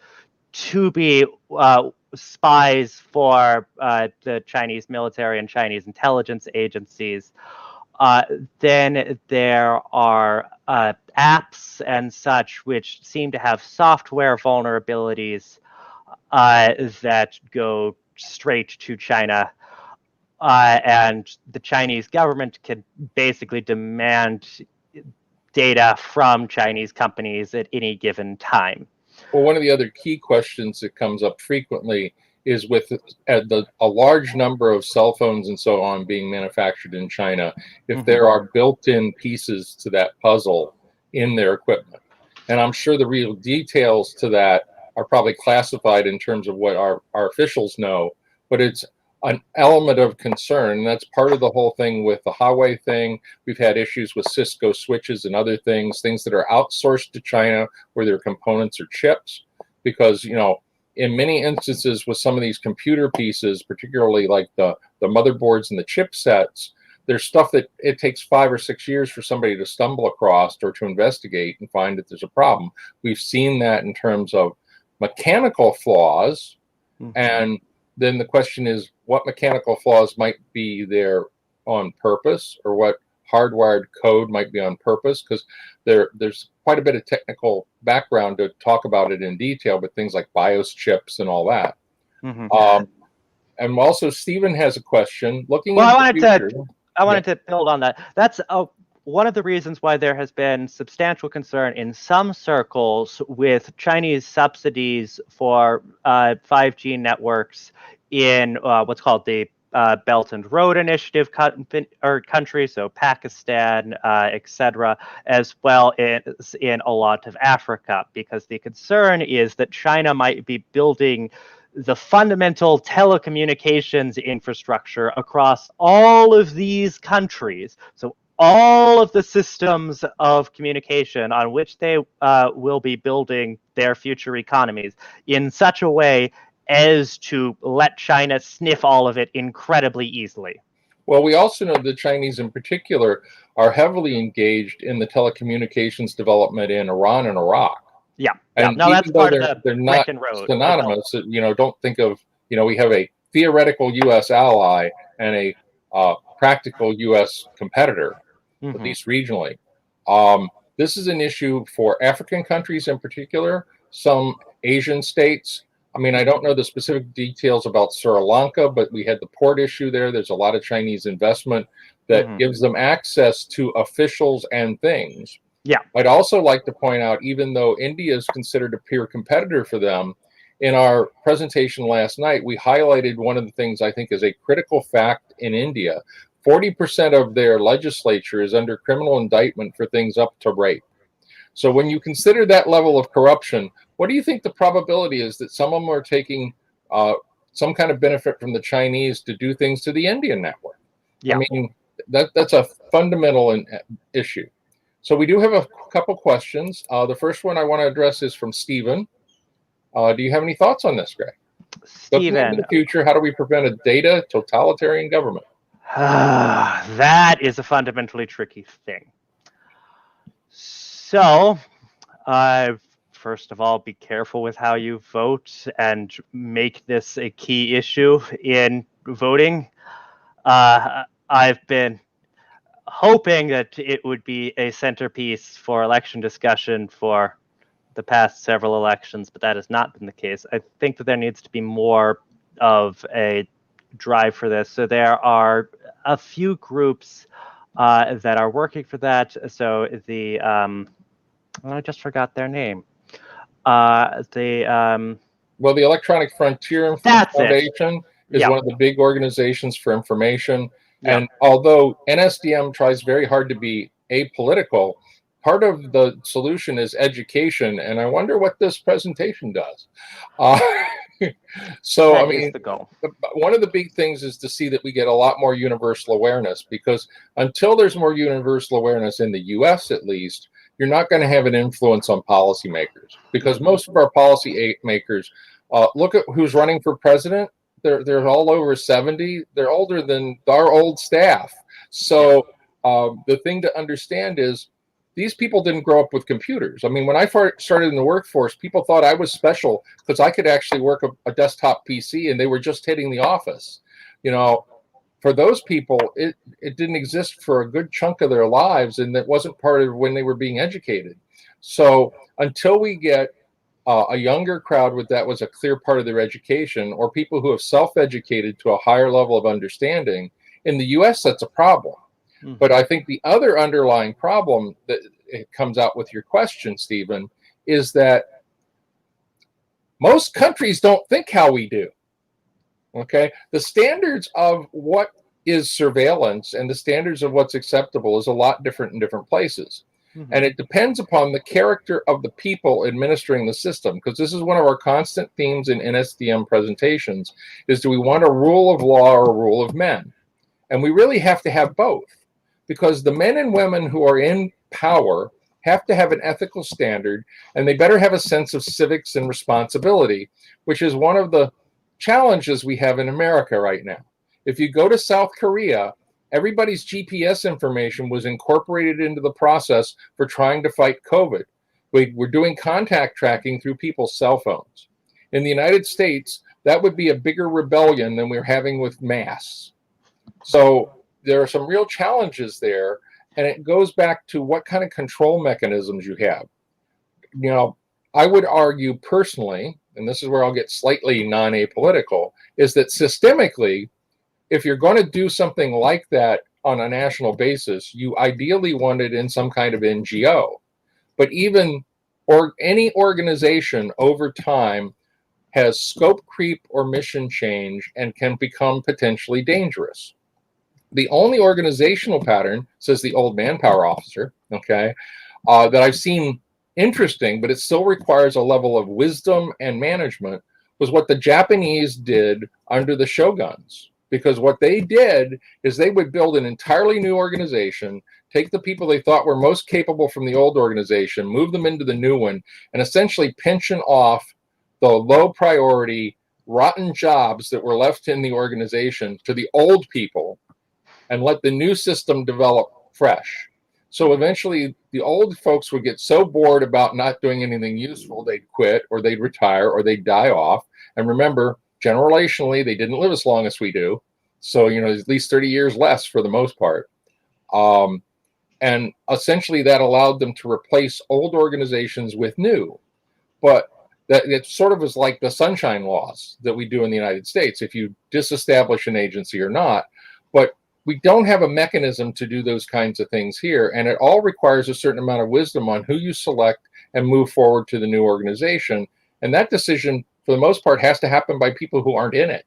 to be spies for the Chinese military and Chinese intelligence agencies. Then there are apps and such which seem to have software vulnerabilities that go straight to China. And the Chinese government can basically demand data from Chinese companies at any given time. Well, one of the other key questions that comes up frequently is with a large number of cell phones and so on being manufactured in China, if there are built-in pieces to that puzzle in their equipment. And I'm sure the real details to that are probably classified in terms of what our officials know, but it's an element of concern. And that's part of the whole thing with the Huawei thing. We've had issues with Cisco switches and other things that are outsourced to China where their components are chips, because, you know, in many instances with some of these computer pieces, particularly like the motherboards and the chipsets, there's stuff that it takes 5 or 6 years for somebody to stumble across or to investigate and find that there's a problem. We've seen that in terms of mechanical flaws. And then the question is, what mechanical flaws might be there on purpose, or what hardwired code might be on purpose? Because there's quite a bit of technical background to talk about it in detail, but things like BIOS chips and all that. And also, Stephen has a question. I wanted to build on that. That's one of the reasons why there has been substantial concern in some circles with Chinese subsidies for 5G networks in what's called the Belt and Road Initiative countries, so Pakistan, etc., as well as in a lot of Africa, because the concern is that China might be building the fundamental telecommunications infrastructure across all of these countries. So all of the systems of communication on which they will be building their future economies in such a way as to let China sniff all of it incredibly easily. Well, we also know the Chinese in particular are heavily engaged in the telecommunications development in Iran and Iraq. Yeah. And no, that's part of they're not synonymous. You know, don't think of, you know, we have a theoretical U.S. ally and a practical U.S. competitor, at least regionally. This is an issue for African countries in particular, some Asian states. I mean, I don't know the specific details about Sri Lanka, but we had the port issue there. There's a lot of Chinese investment that gives them access to officials and things. Yeah. I'd also like to point out, even though India is considered a peer competitor for them, in our presentation last night, we highlighted one of the things I think is a critical fact in India. 40% of their legislature is under criminal indictment for things up to rape. So when you consider that level of corruption, what do you think the probability is that some of them are taking some kind of benefit from the Chinese to do things to the Indian network? Yeah. I mean, that's a fundamental issue. So we do have a couple questions. The first one I want to address is from Stephen. Do you have any thoughts on this, Greg? Stephen, looking into the future, how do we prevent a data totalitarian government? That is a fundamentally tricky thing. So, first of all, be careful with how you vote and make this a key issue in voting. I've been hoping that it would be a centerpiece for election discussion for the past several elections, but that has not been the case. I think that there needs to be more of a drive for this. So there are a few groups that are working for that. So the I just forgot their name. The Electronic Frontier Foundation is one of the big organizations for information. And although NSDM tries very hard to be apolitical, part of the solution is education. And I wonder what this presentation does. So, I mean, one of the big things is to see that we get a lot more universal awareness, because until there's more universal awareness in the US, at least, you're not going to have an influence on policymakers, because most of our policy makers, look at who's running for president. They're all over 70. They're older than our old staff. So the thing to understand is these people didn't grow up with computers. I mean, when I started in the workforce, people thought I was special because I could actually work a desktop PC, and they were just hitting the office. You know, for those people, it didn't exist for a good chunk of their lives, and that wasn't part of when they were being educated. So until we get a younger crowd with that was a clear part of their education, or people who have self-educated to a higher level of understanding, in the US, that's a problem. Mm-hmm. But I think the other underlying problem that it comes out with your question, Stephen, is that most countries don't think how we do. Okay, the standards of what is surveillance and the standards of what's acceptable is a lot different in different places. Mm-hmm. And it depends upon the character of the people administering the system, because this is one of our constant themes in NSDM presentations, is do we want a rule of law or a rule of men? And we really have to have both, because the men and women who are in power have to have an ethical standard, and they better have a sense of civics and responsibility, which is one of the challenges we have in America right now. If you go to South Korea, everybody's GPS information was incorporated into the process for trying to fight COVID. We're doing contact tracking through people's cell phones. In the United States, that would be a bigger rebellion than we're having with masks. So there are some real challenges there, and it goes back to what kind of control mechanisms you have. You know, I would argue personally, and this is where I'll get slightly non-apolitical, is that systemically, if you're going to do something like that on a national basis, you ideally want it in some kind of NGO. But even any organization over time has scope creep or mission change and can become potentially dangerous. The only organizational pattern, says the old manpower officer, okay, that I've seen interesting, but it still requires a level of wisdom and management, was what the Japanese did under the shoguns. Because what they did is they would build an entirely new organization, take the people they thought were most capable from the old organization, move them into the new one, and essentially pension off the low priority, rotten jobs that were left in the organization to the old people and let the new system develop fresh. So eventually the old folks would get so bored about not doing anything useful, they'd quit or they'd retire or they'd die off. And remember, generationally, they didn't live as long as we do. So, you know, at least 30 years less for the most part. And essentially that allowed them to replace old organizations with new. But that it sort of was like the sunshine laws that we do in the United States, if you disestablish an agency or not. But we don't have a mechanism to do those kinds of things here. And it all requires a certain amount of wisdom on who you select and move forward to the new organization. And that decision, for the most part, has to happen by people who aren't in it.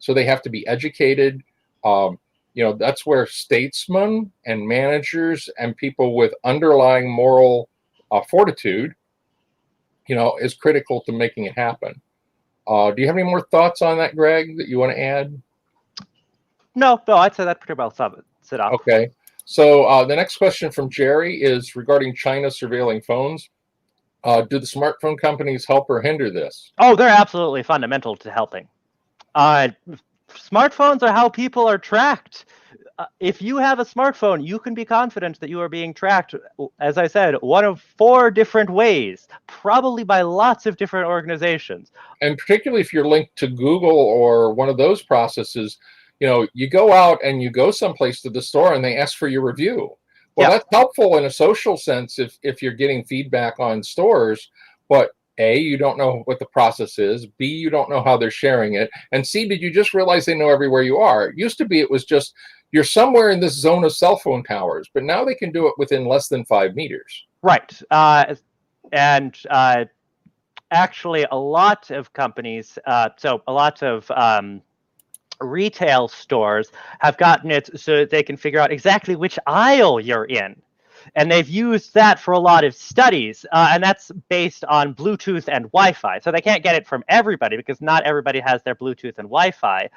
So they have to be educated. You know, that's where statesmen and managers and people with underlying moral fortitude, you know, is critical to making it happen. Do you have any more thoughts on that, Greg, that you want to add? No, I'd say that pretty well sums it up. Okay. So the next question from Jerry is regarding China surveilling phones. Do the smartphone companies help or hinder this? Oh, they're absolutely fundamental to helping. Smartphones are how people are tracked. If you have a smartphone, you can be confident that you are being tracked, as I said, one of 4 different ways, probably by lots of different organizations. And particularly if you're linked to Google or one of those processes, you know, you go out and you go someplace to the store and they ask for your review. Well, that's helpful in a social sense if you're getting feedback on stores, but A, you don't know what the process is. B, you don't know how they're sharing it. And C, did you just realize they know everywhere you are? It used to be it was just you're somewhere in this zone of cell phone towers, but now they can do it within less than 5 meters. Right. And actually, a lot of companies, so a lot of retail stores have gotten it so that they can figure out exactly which aisle you're in. And they've used that for a lot of studies, and that's based on Bluetooth and Wi-Fi. So they can't get it from everybody because not everybody has their Bluetooth and Wi-Fi.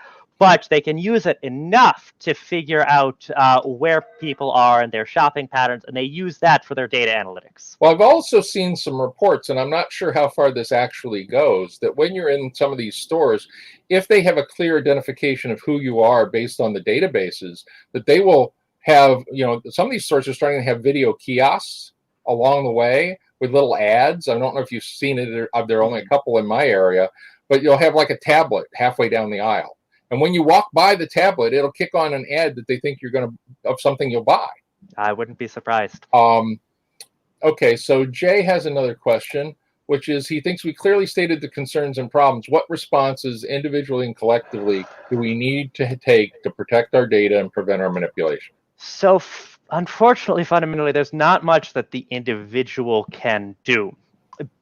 but they can use it enough to figure out where people are and their shopping patterns, and they use that for their data analytics. Well, I've also seen some reports, and I'm not sure how far this actually goes, that when you're in some of these stores, if they have a clear identification of who you are based on the databases, that they will have, some of these stores are starting to have video kiosks along the way with little ads. I don't know if you've seen it. There are only a couple in my area, but you'll have like a tablet halfway down the aisle. And when you walk by the tablet, it'll kick on an ad that they think you're going to, of something you'll buy. I wouldn't be surprised. Okay, so Jay has another question, which is he thinks we clearly stated the concerns and problems. What responses, individually and collectively, do we need to take to protect our data and prevent our manipulation? So unfortunately, fundamentally, there's not much that the individual can do.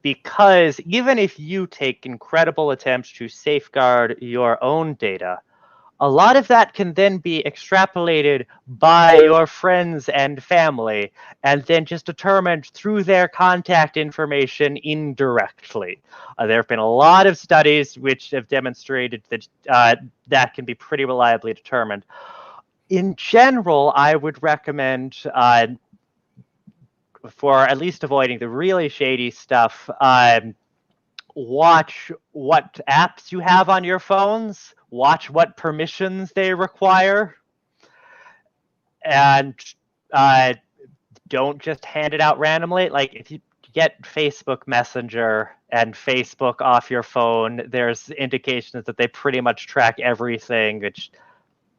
Because even if you take incredible attempts to safeguard your own data, a lot of that can then be extrapolated by your friends and family, and then just determined through their contact information indirectly. There have been a lot of studies which have demonstrated that that can be pretty reliably determined. In general, I would recommend, for at least avoiding the really shady stuff, watch what apps you have on your phones, watch what permissions they require, and don't just hand it out randomly. Like, if you get Facebook Messenger and Facebook off your phone, there's indications that they pretty much track everything, which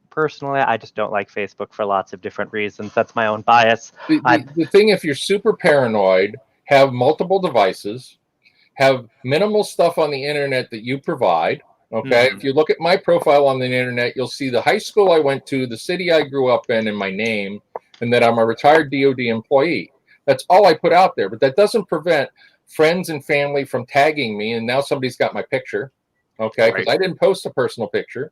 personally, I just don't like Facebook for lots of different reasons. That's my own bias. The thing, if you're super paranoid, have multiple devices, have minimal stuff on the internet that you provide. Okay. If you look at my profile on the internet, you'll see the high school I went to, the city I grew up in, and my name, and that I'm a retired DoD employee. That's all I put out there. But that doesn't prevent friends and family from tagging me. And now somebody's got my picture. Okay. Because I didn't post a personal picture.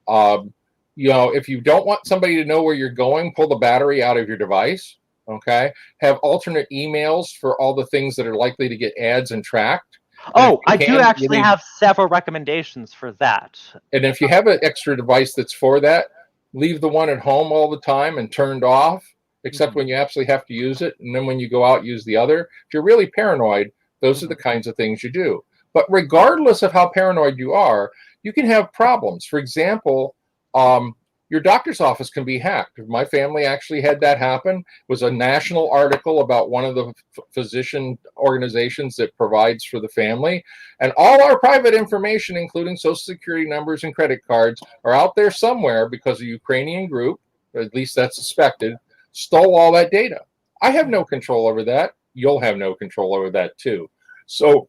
If you don't want somebody to know where you're going, pull the battery out of your device. Okay. Have alternate emails for all the things that are likely to get ads and tracked. Oh, I do actually have several recommendations for that. And if you have an extra device that's for that, leave the one at home all the time and turned off, except when you absolutely have to use it. And then when you go out, use the other. If you're really paranoid, those are the kinds of things you do. But regardless of how paranoid you are, you can have problems. For example, your doctor's office can be hacked. My family actually had that happen. It was a national article about one of the physician organizations that provides for the family. And all our private information, including social security numbers and credit cards, are out there somewhere because a Ukrainian group, or at least that's suspected, stole all that data. I have no control over that. You'll have no control over that too. So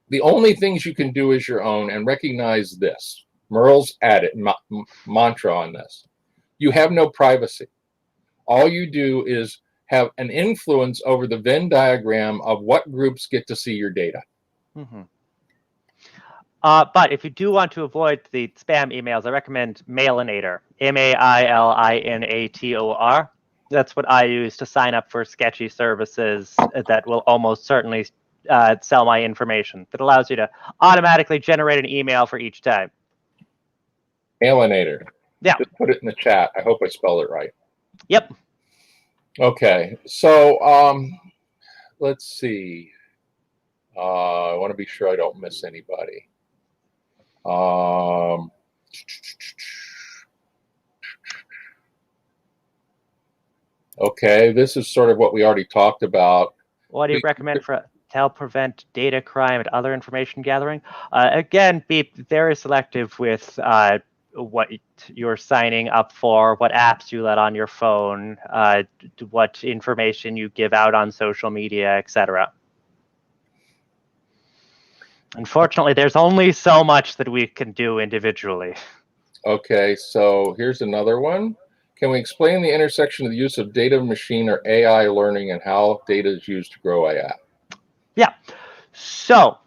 the only things you can do is your own, and recognize this. Merle's mantra on this. You have no privacy. All you do is have an influence over the Venn diagram of what groups get to see your data. But if you do want to avoid the spam emails, I recommend Mailinator, Mailinator. That's what I use to sign up for sketchy services that will almost certainly sell my information. That allows you to automatically generate an email for each time. Mailinator. Yeah. Just put it in the chat. I hope I spelled it right. Yep. Okay. So let's see. I want to be sure I don't miss anybody. Okay. This is sort of what we already talked about. What do you recommend to help prevent data crime and other information gathering? Again, be very selective with what you're signing up for, what apps you let on your phone, what information you give out on social media, etc. Unfortunately, there's only so much that we can do individually. Okay, so here's another one. Can we explain the intersection of the use of data machine or AI learning and how data is used to grow AI? Yeah. So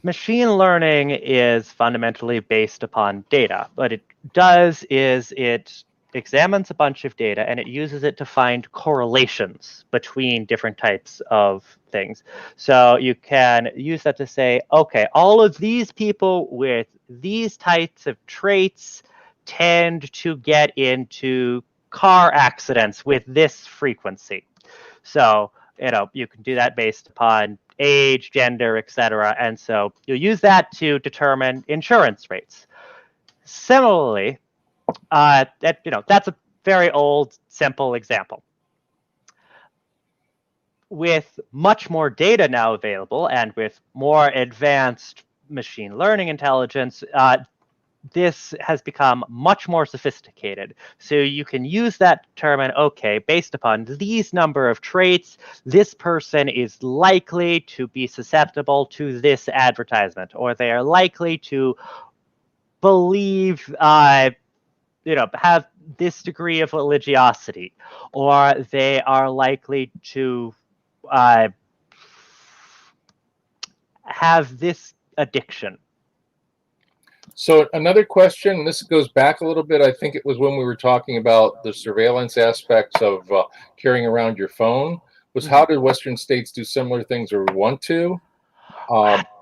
machine learning is fundamentally based upon data. What it does is it examines a bunch of data and it uses it to find correlations between different types of things. So you can use that to say, okay, all of these people with these types of traits tend to get into car accidents with this frequency. So, you can do that based upon age, gender, etc. And so you'll use that to determine insurance rates. Similarly, that's a very old, simple example. With much more data now available and with more advanced machine learning intelligence, this has become much more sophisticated. So you can use that to determine, okay, based upon these number of traits, this person is likely to be susceptible to this advertisement, or they are likely to believe, have this degree of religiosity, or they are likely to have this addiction. So another question, this goes back a little bit. I think it was when we were talking about the surveillance aspects of carrying around your phone, was how did Western states do similar things or want to?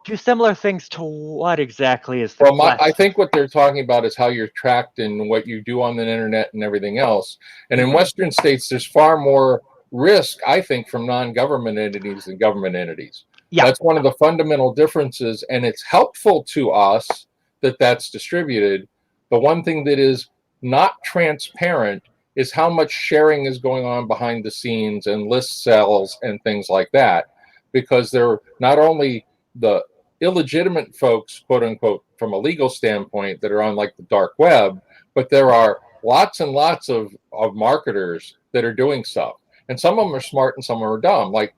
Do similar things to what exactly is the question? I think what they're talking about is how you're tracked and what you do on the internet and everything else. And in Western states, there's far more risk, I think, from non-government entities than government entities. Yeah. That's one of the fundamental differences, and it's helpful to us that that's distributed. The one thing that is not transparent is how much sharing is going on behind the scenes and list cells and things like that, because they're not only the illegitimate folks, quote unquote, from a legal standpoint that are on like the dark web, but there are lots and lots of marketers that are doing stuff. And some of them are smart and some of them are dumb. Like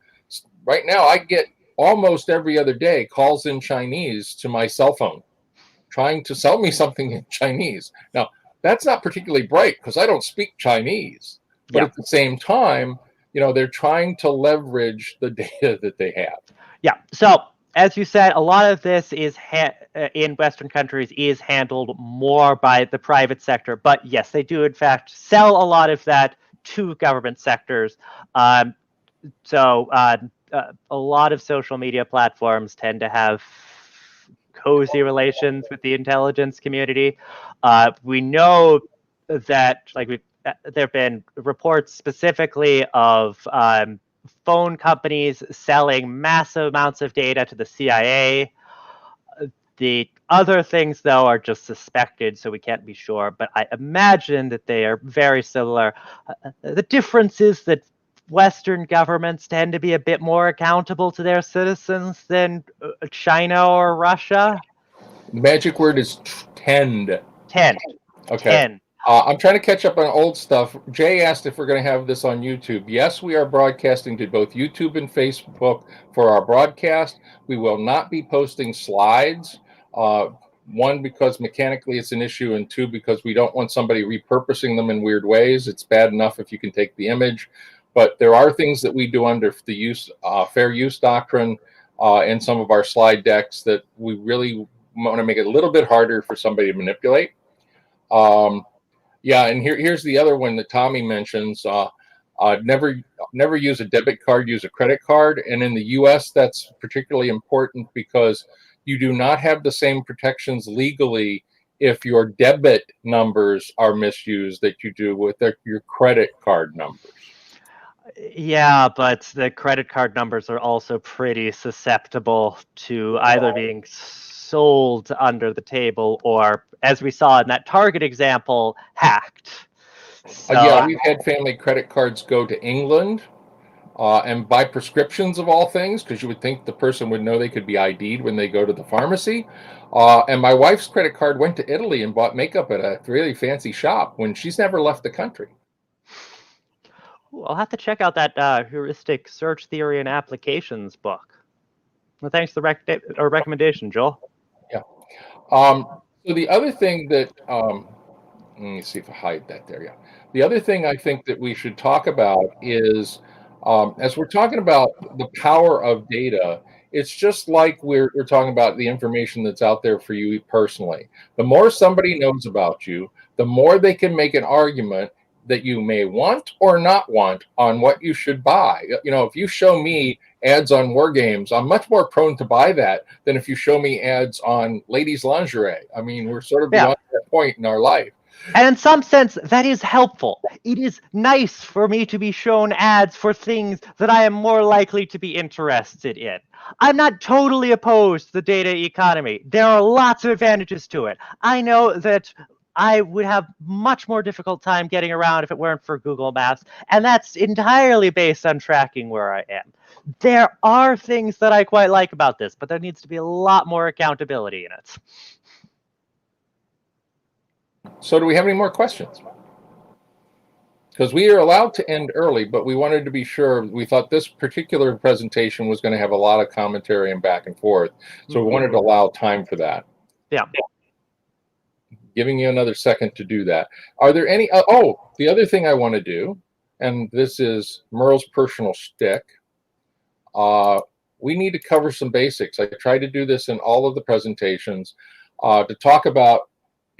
right now, I get almost every other day calls in Chinese to my cell phone trying to sell me something in Chinese. Now, that's not particularly bright because I don't speak Chinese. But at the same time, they're trying to leverage the data that they have. Yeah. So as you said, a lot of this is in Western countries is handled more by the private sector. But yes, they do in fact sell a lot of that to government sectors. So a lot of social media platforms tend to have cozy relations with the intelligence community. We know that there have been reports specifically of phone companies selling massive amounts of data to the CIA. The other things, though, are just suspected, so we can't be sure. But I imagine that they are very similar. The difference is that Western governments tend to be a bit more accountable to their citizens than China or Russia. The magic word is tend. Tend. Okay. Tend. I'm trying to catch up on old stuff. Jay asked if we're going to have this on YouTube. Yes, we are broadcasting to both YouTube and Facebook for our broadcast. We will not be posting slides. One, because mechanically it's an issue, and two, because we don't want somebody repurposing them in weird ways. It's bad enough if you can take the image. But there are things that we do under the fair use doctrine in some of our slide decks that we really want to make it a little bit harder for somebody to manipulate. Yeah, and here's the other one that Tommy mentions. Never use a debit card, use a credit card. And in the U.S., that's particularly important because you do not have the same protections legally if your debit numbers are misused that you do with your credit card numbers. Yeah, but the credit card numbers are also pretty susceptible to either being sold under the table or, as we saw in that Target example, hacked. So, yeah, we've had family credit cards go to England and buy prescriptions of all things, because you would think the person would know they could be ID'd when they go to the pharmacy. And my wife's credit card went to Italy and bought makeup at a really fancy shop when she's never left the country. I'll have to check out that heuristic search theory and applications book. Well, thanks for the recommendation, Joel. Yeah. So the other thing that, let me see if I hide that there. Yeah. The other thing I think that we should talk about is, as we're talking about the power of data, it's just like we're talking about the information that's out there for you personally. The more somebody knows about you, the more they can make an argument that you may want or not want on what you should buy. If you show me ads on war games, I'm much more prone to buy that than if you show me ads on ladies' lingerie. I mean, we're sort of beyond that point in our life. And in some sense, that is helpful. It is nice for me to be shown ads for things that I am more likely to be interested in. I'm not totally opposed to the data economy. There are lots of advantages to it. I know that I would have much more difficult time getting around if it weren't for Google Maps, and that's entirely based on tracking where I am. There are things that I quite like about this, but there needs to be a lot more accountability in it. So do we have any more questions? Because we are allowed to end early, but we wanted to be sure. We thought this particular presentation was going to have a lot of commentary and back and forth. So we wanted to allow time for that. Yeah. Giving you another second to do that. Are there any, the other thing I want to do, and this is Merle's personal shtick, we need to cover some basics. I tried to do this in all of the presentations to talk about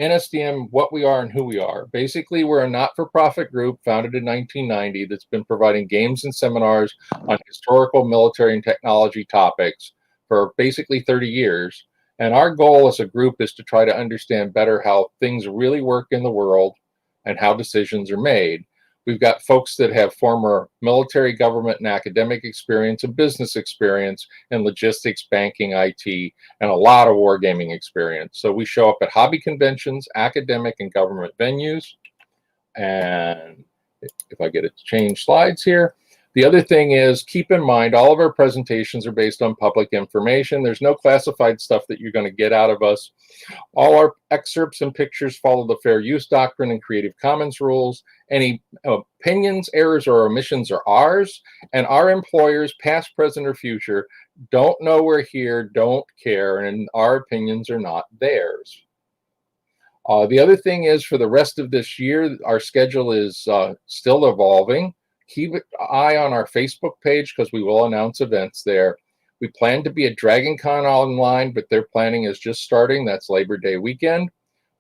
NSDM, what we are and who we are. Basically, we're a not-for-profit group founded in 1990 that's been providing games and seminars on historical, military, and technology topics for basically 30 years. And our goal as a group is to try to understand better how things really work in the world and how decisions are made. We've got folks that have former military, government, and academic experience and business experience in logistics, banking, IT, and a lot of wargaming experience. So we show up at hobby conventions, academic and government venues. And if I get it to change slides here. The other thing is, keep in mind, all of our presentations are based on public information. There's no classified stuff that you're going to get out of us. All our excerpts and pictures follow the fair use doctrine and Creative Commons rules. Any opinions, errors, or omissions are ours, and our employers, past, present, or future, don't know we're here, don't care, and our opinions are not theirs. The other thing is, for the rest of this year, our schedule is still evolving. Keep an eye on our Facebook page because we will announce events there. We plan to be at Dragon Con online, but their planning is just starting. That's Labor Day weekend.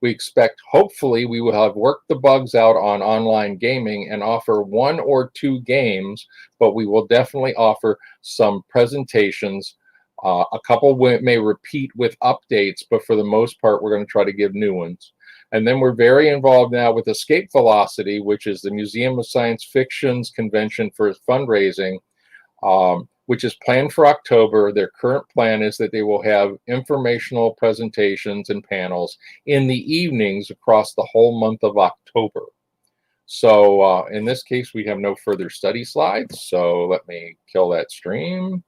We expect, hopefully, we will have worked the bugs out on online gaming and offer 1 or 2 games, but we will definitely offer some presentations. A couple may repeat with updates, but for the most part, we're going to try to give new ones. And then we're very involved now with Escape Velocity, which is the Museum of Science Fiction's convention for fundraising, which is planned for October. Their current plan is that they will have informational presentations and panels in the evenings across the whole month of October. So in this case, we have no further study slides. So let me kill that stream.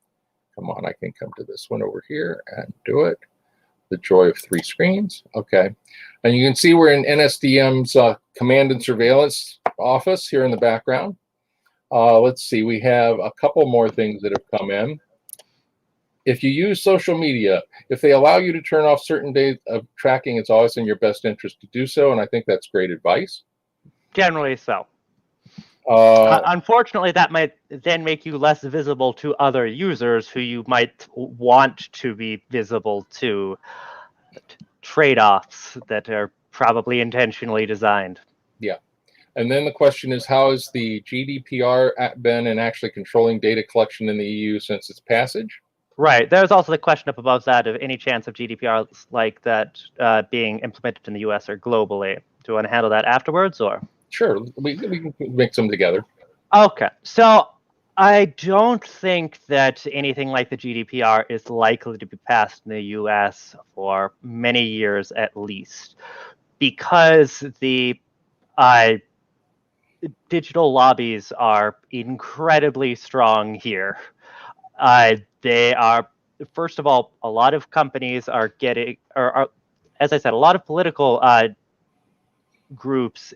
Come on, I can come to this one over here and do it. The joy of 3 screens. Okay. And you can see we're in NSDM's command and surveillance office here in the background. Let's see, we have a couple more things that have come in. If you use social media, if they allow you to turn off certain days of tracking, it's always in your best interest to do so, and I think that's great advice. Generally so. Unfortunately, that might then make you less visible to other users who you might want to be visible to. Trade-offs that are probably intentionally designed. Yeah. And then the question is, how has the GDPR been in actually controlling data collection in the EU since its passage? Right. There's also the question up above that of any chance of GDPR like that being implemented in the US or globally. Do you want to handle that afterwards, or? Sure. We can mix them together. Okay. So I don't think that anything like the GDPR is likely to be passed in the US for many years at least, because the digital lobbies are incredibly strong here. They are, first of all, a lot of companies are getting, or as I said, a lot of political groups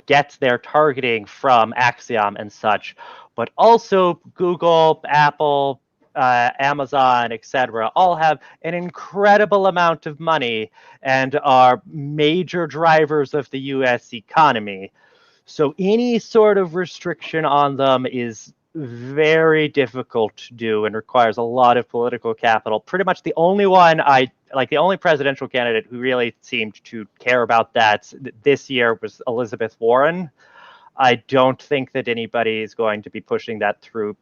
get their targeting from Axiom and such, but also Google, Apple, Amazon, etc., all have an incredible amount of money and are major drivers of the US economy. So any sort of restriction on them is very difficult to do and requires a lot of political capital. Pretty much the only one the only presidential candidate who really seemed to care about that this year was Elizabeth Warren. I don't think that anybody is going to be pushing that through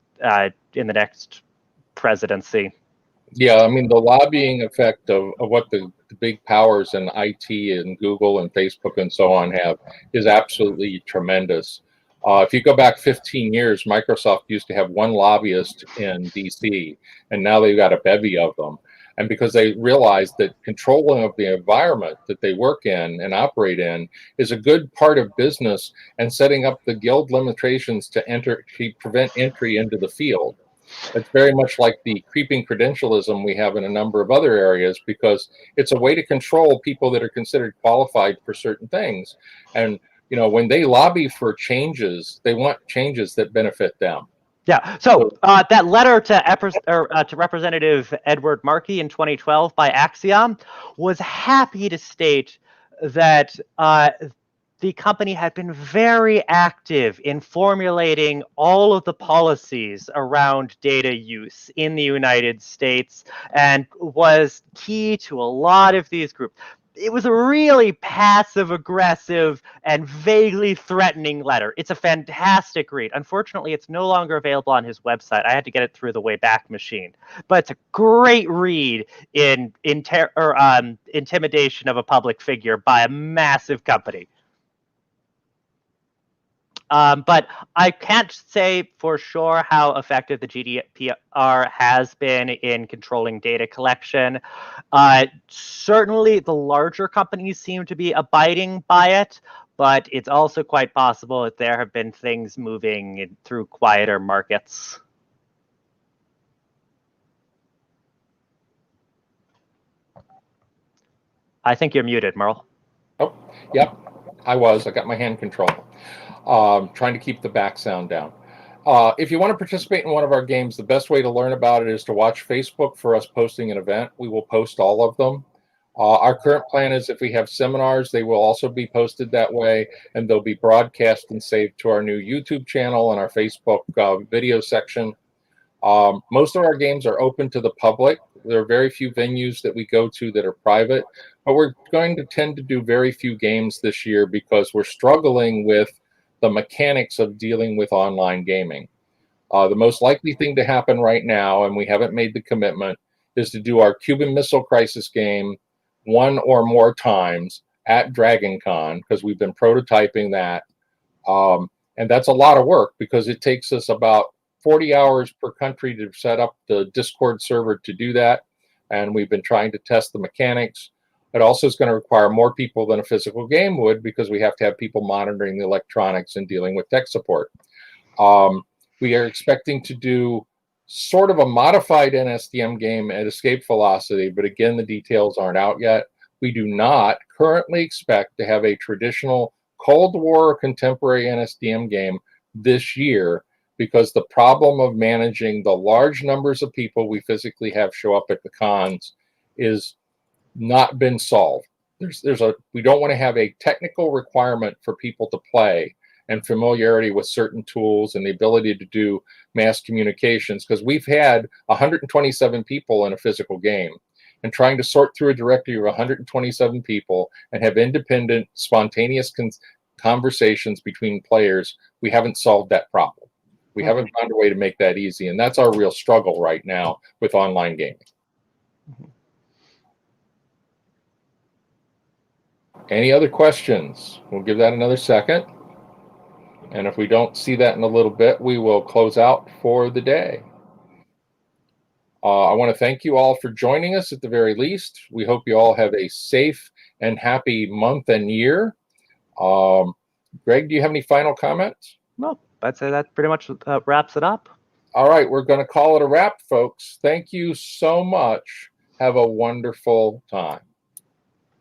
in the next presidency. Yeah, I mean, the lobbying effect of what the big powers in IT and Google and Facebook and so on have is absolutely tremendous. If you go back 15 years, Microsoft used to have one lobbyist in DC, and now they've got a bevy of them. And because they realized that controlling of the environment that they work in and operate in is a good part of business, and setting up the guild limitations to prevent entry into the field. It's very much like the creeping credentialism we have in a number of other areas, because it's a way to control people that are considered qualified for certain things. And, when they lobby for changes, they want changes that benefit them. Yeah. So that letter to Representative Edward Markey in 2012 by Axiom was happy to state that the company had been very active in formulating all of the policies around data use in the United States and was key to a lot of these groups. It was a really passive-aggressive and vaguely threatening letter. It's a fantastic read. Unfortunately, it's no longer available on his website. I had to get it through the Wayback Machine. But it's a great read in intimidation of a public figure by a massive company. But I can't say for sure how effective the GDPR has been in controlling data collection. Certainly, the larger companies seem to be abiding by it, but it's also quite possible that there have been things moving through quieter markets. I think you're muted, Merle. Oh, yep, I got my hand control. Trying to keep the back sound down. If you want to participate in one of our games, the best way to learn about it is to watch Facebook for us posting an event. We will post all of them. Our current plan is if we have seminars, they will also be posted that way, and they'll be broadcast and saved to our new YouTube channel and our Facebook video section. Most of our games are open to the public. There are very few venues that we go to that are private, but we're going to tend to do very few games this year because we're struggling with the mechanics of dealing with online gaming. The most likely thing to happen right now, and we haven't made the commitment, is to do our Cuban Missile Crisis game one or more times at DragonCon, because we've been prototyping that. And that's a lot of work because it takes us about 40 hours per country to set up the Discord server to do that. And we've been trying to test the mechanics. It also is going to require more people than a physical game would, because we have to have people monitoring the electronics and dealing with tech support. We are expecting to do sort of a modified NSDM game at escape velocity, but again, the details aren't out yet. We do not currently expect to have a traditional Cold War or contemporary NSDM game this year, because the problem of managing the large numbers of people we physically have show up at the cons is not been solved. We don't want to have a technical requirement for people to play and familiarity with certain tools and the ability to do mass communications, because we've had 127 people in a physical game, and trying to sort through a directory of 127 people and have independent, spontaneous conversations between players, we haven't solved that problem. We haven't found a way to make that easy, and that's our real struggle right now with online gaming. Any other questions? We'll give that another second. And if we don't see that in a little bit, we will close out for the day. I want to thank you all for joining us at the very least. We hope you all have a safe and happy month and year. Greg, do you have any final comments? No, I'd say that pretty much wraps it up. All right, we're going to call it a wrap, folks. Thank you so much. Have a wonderful time.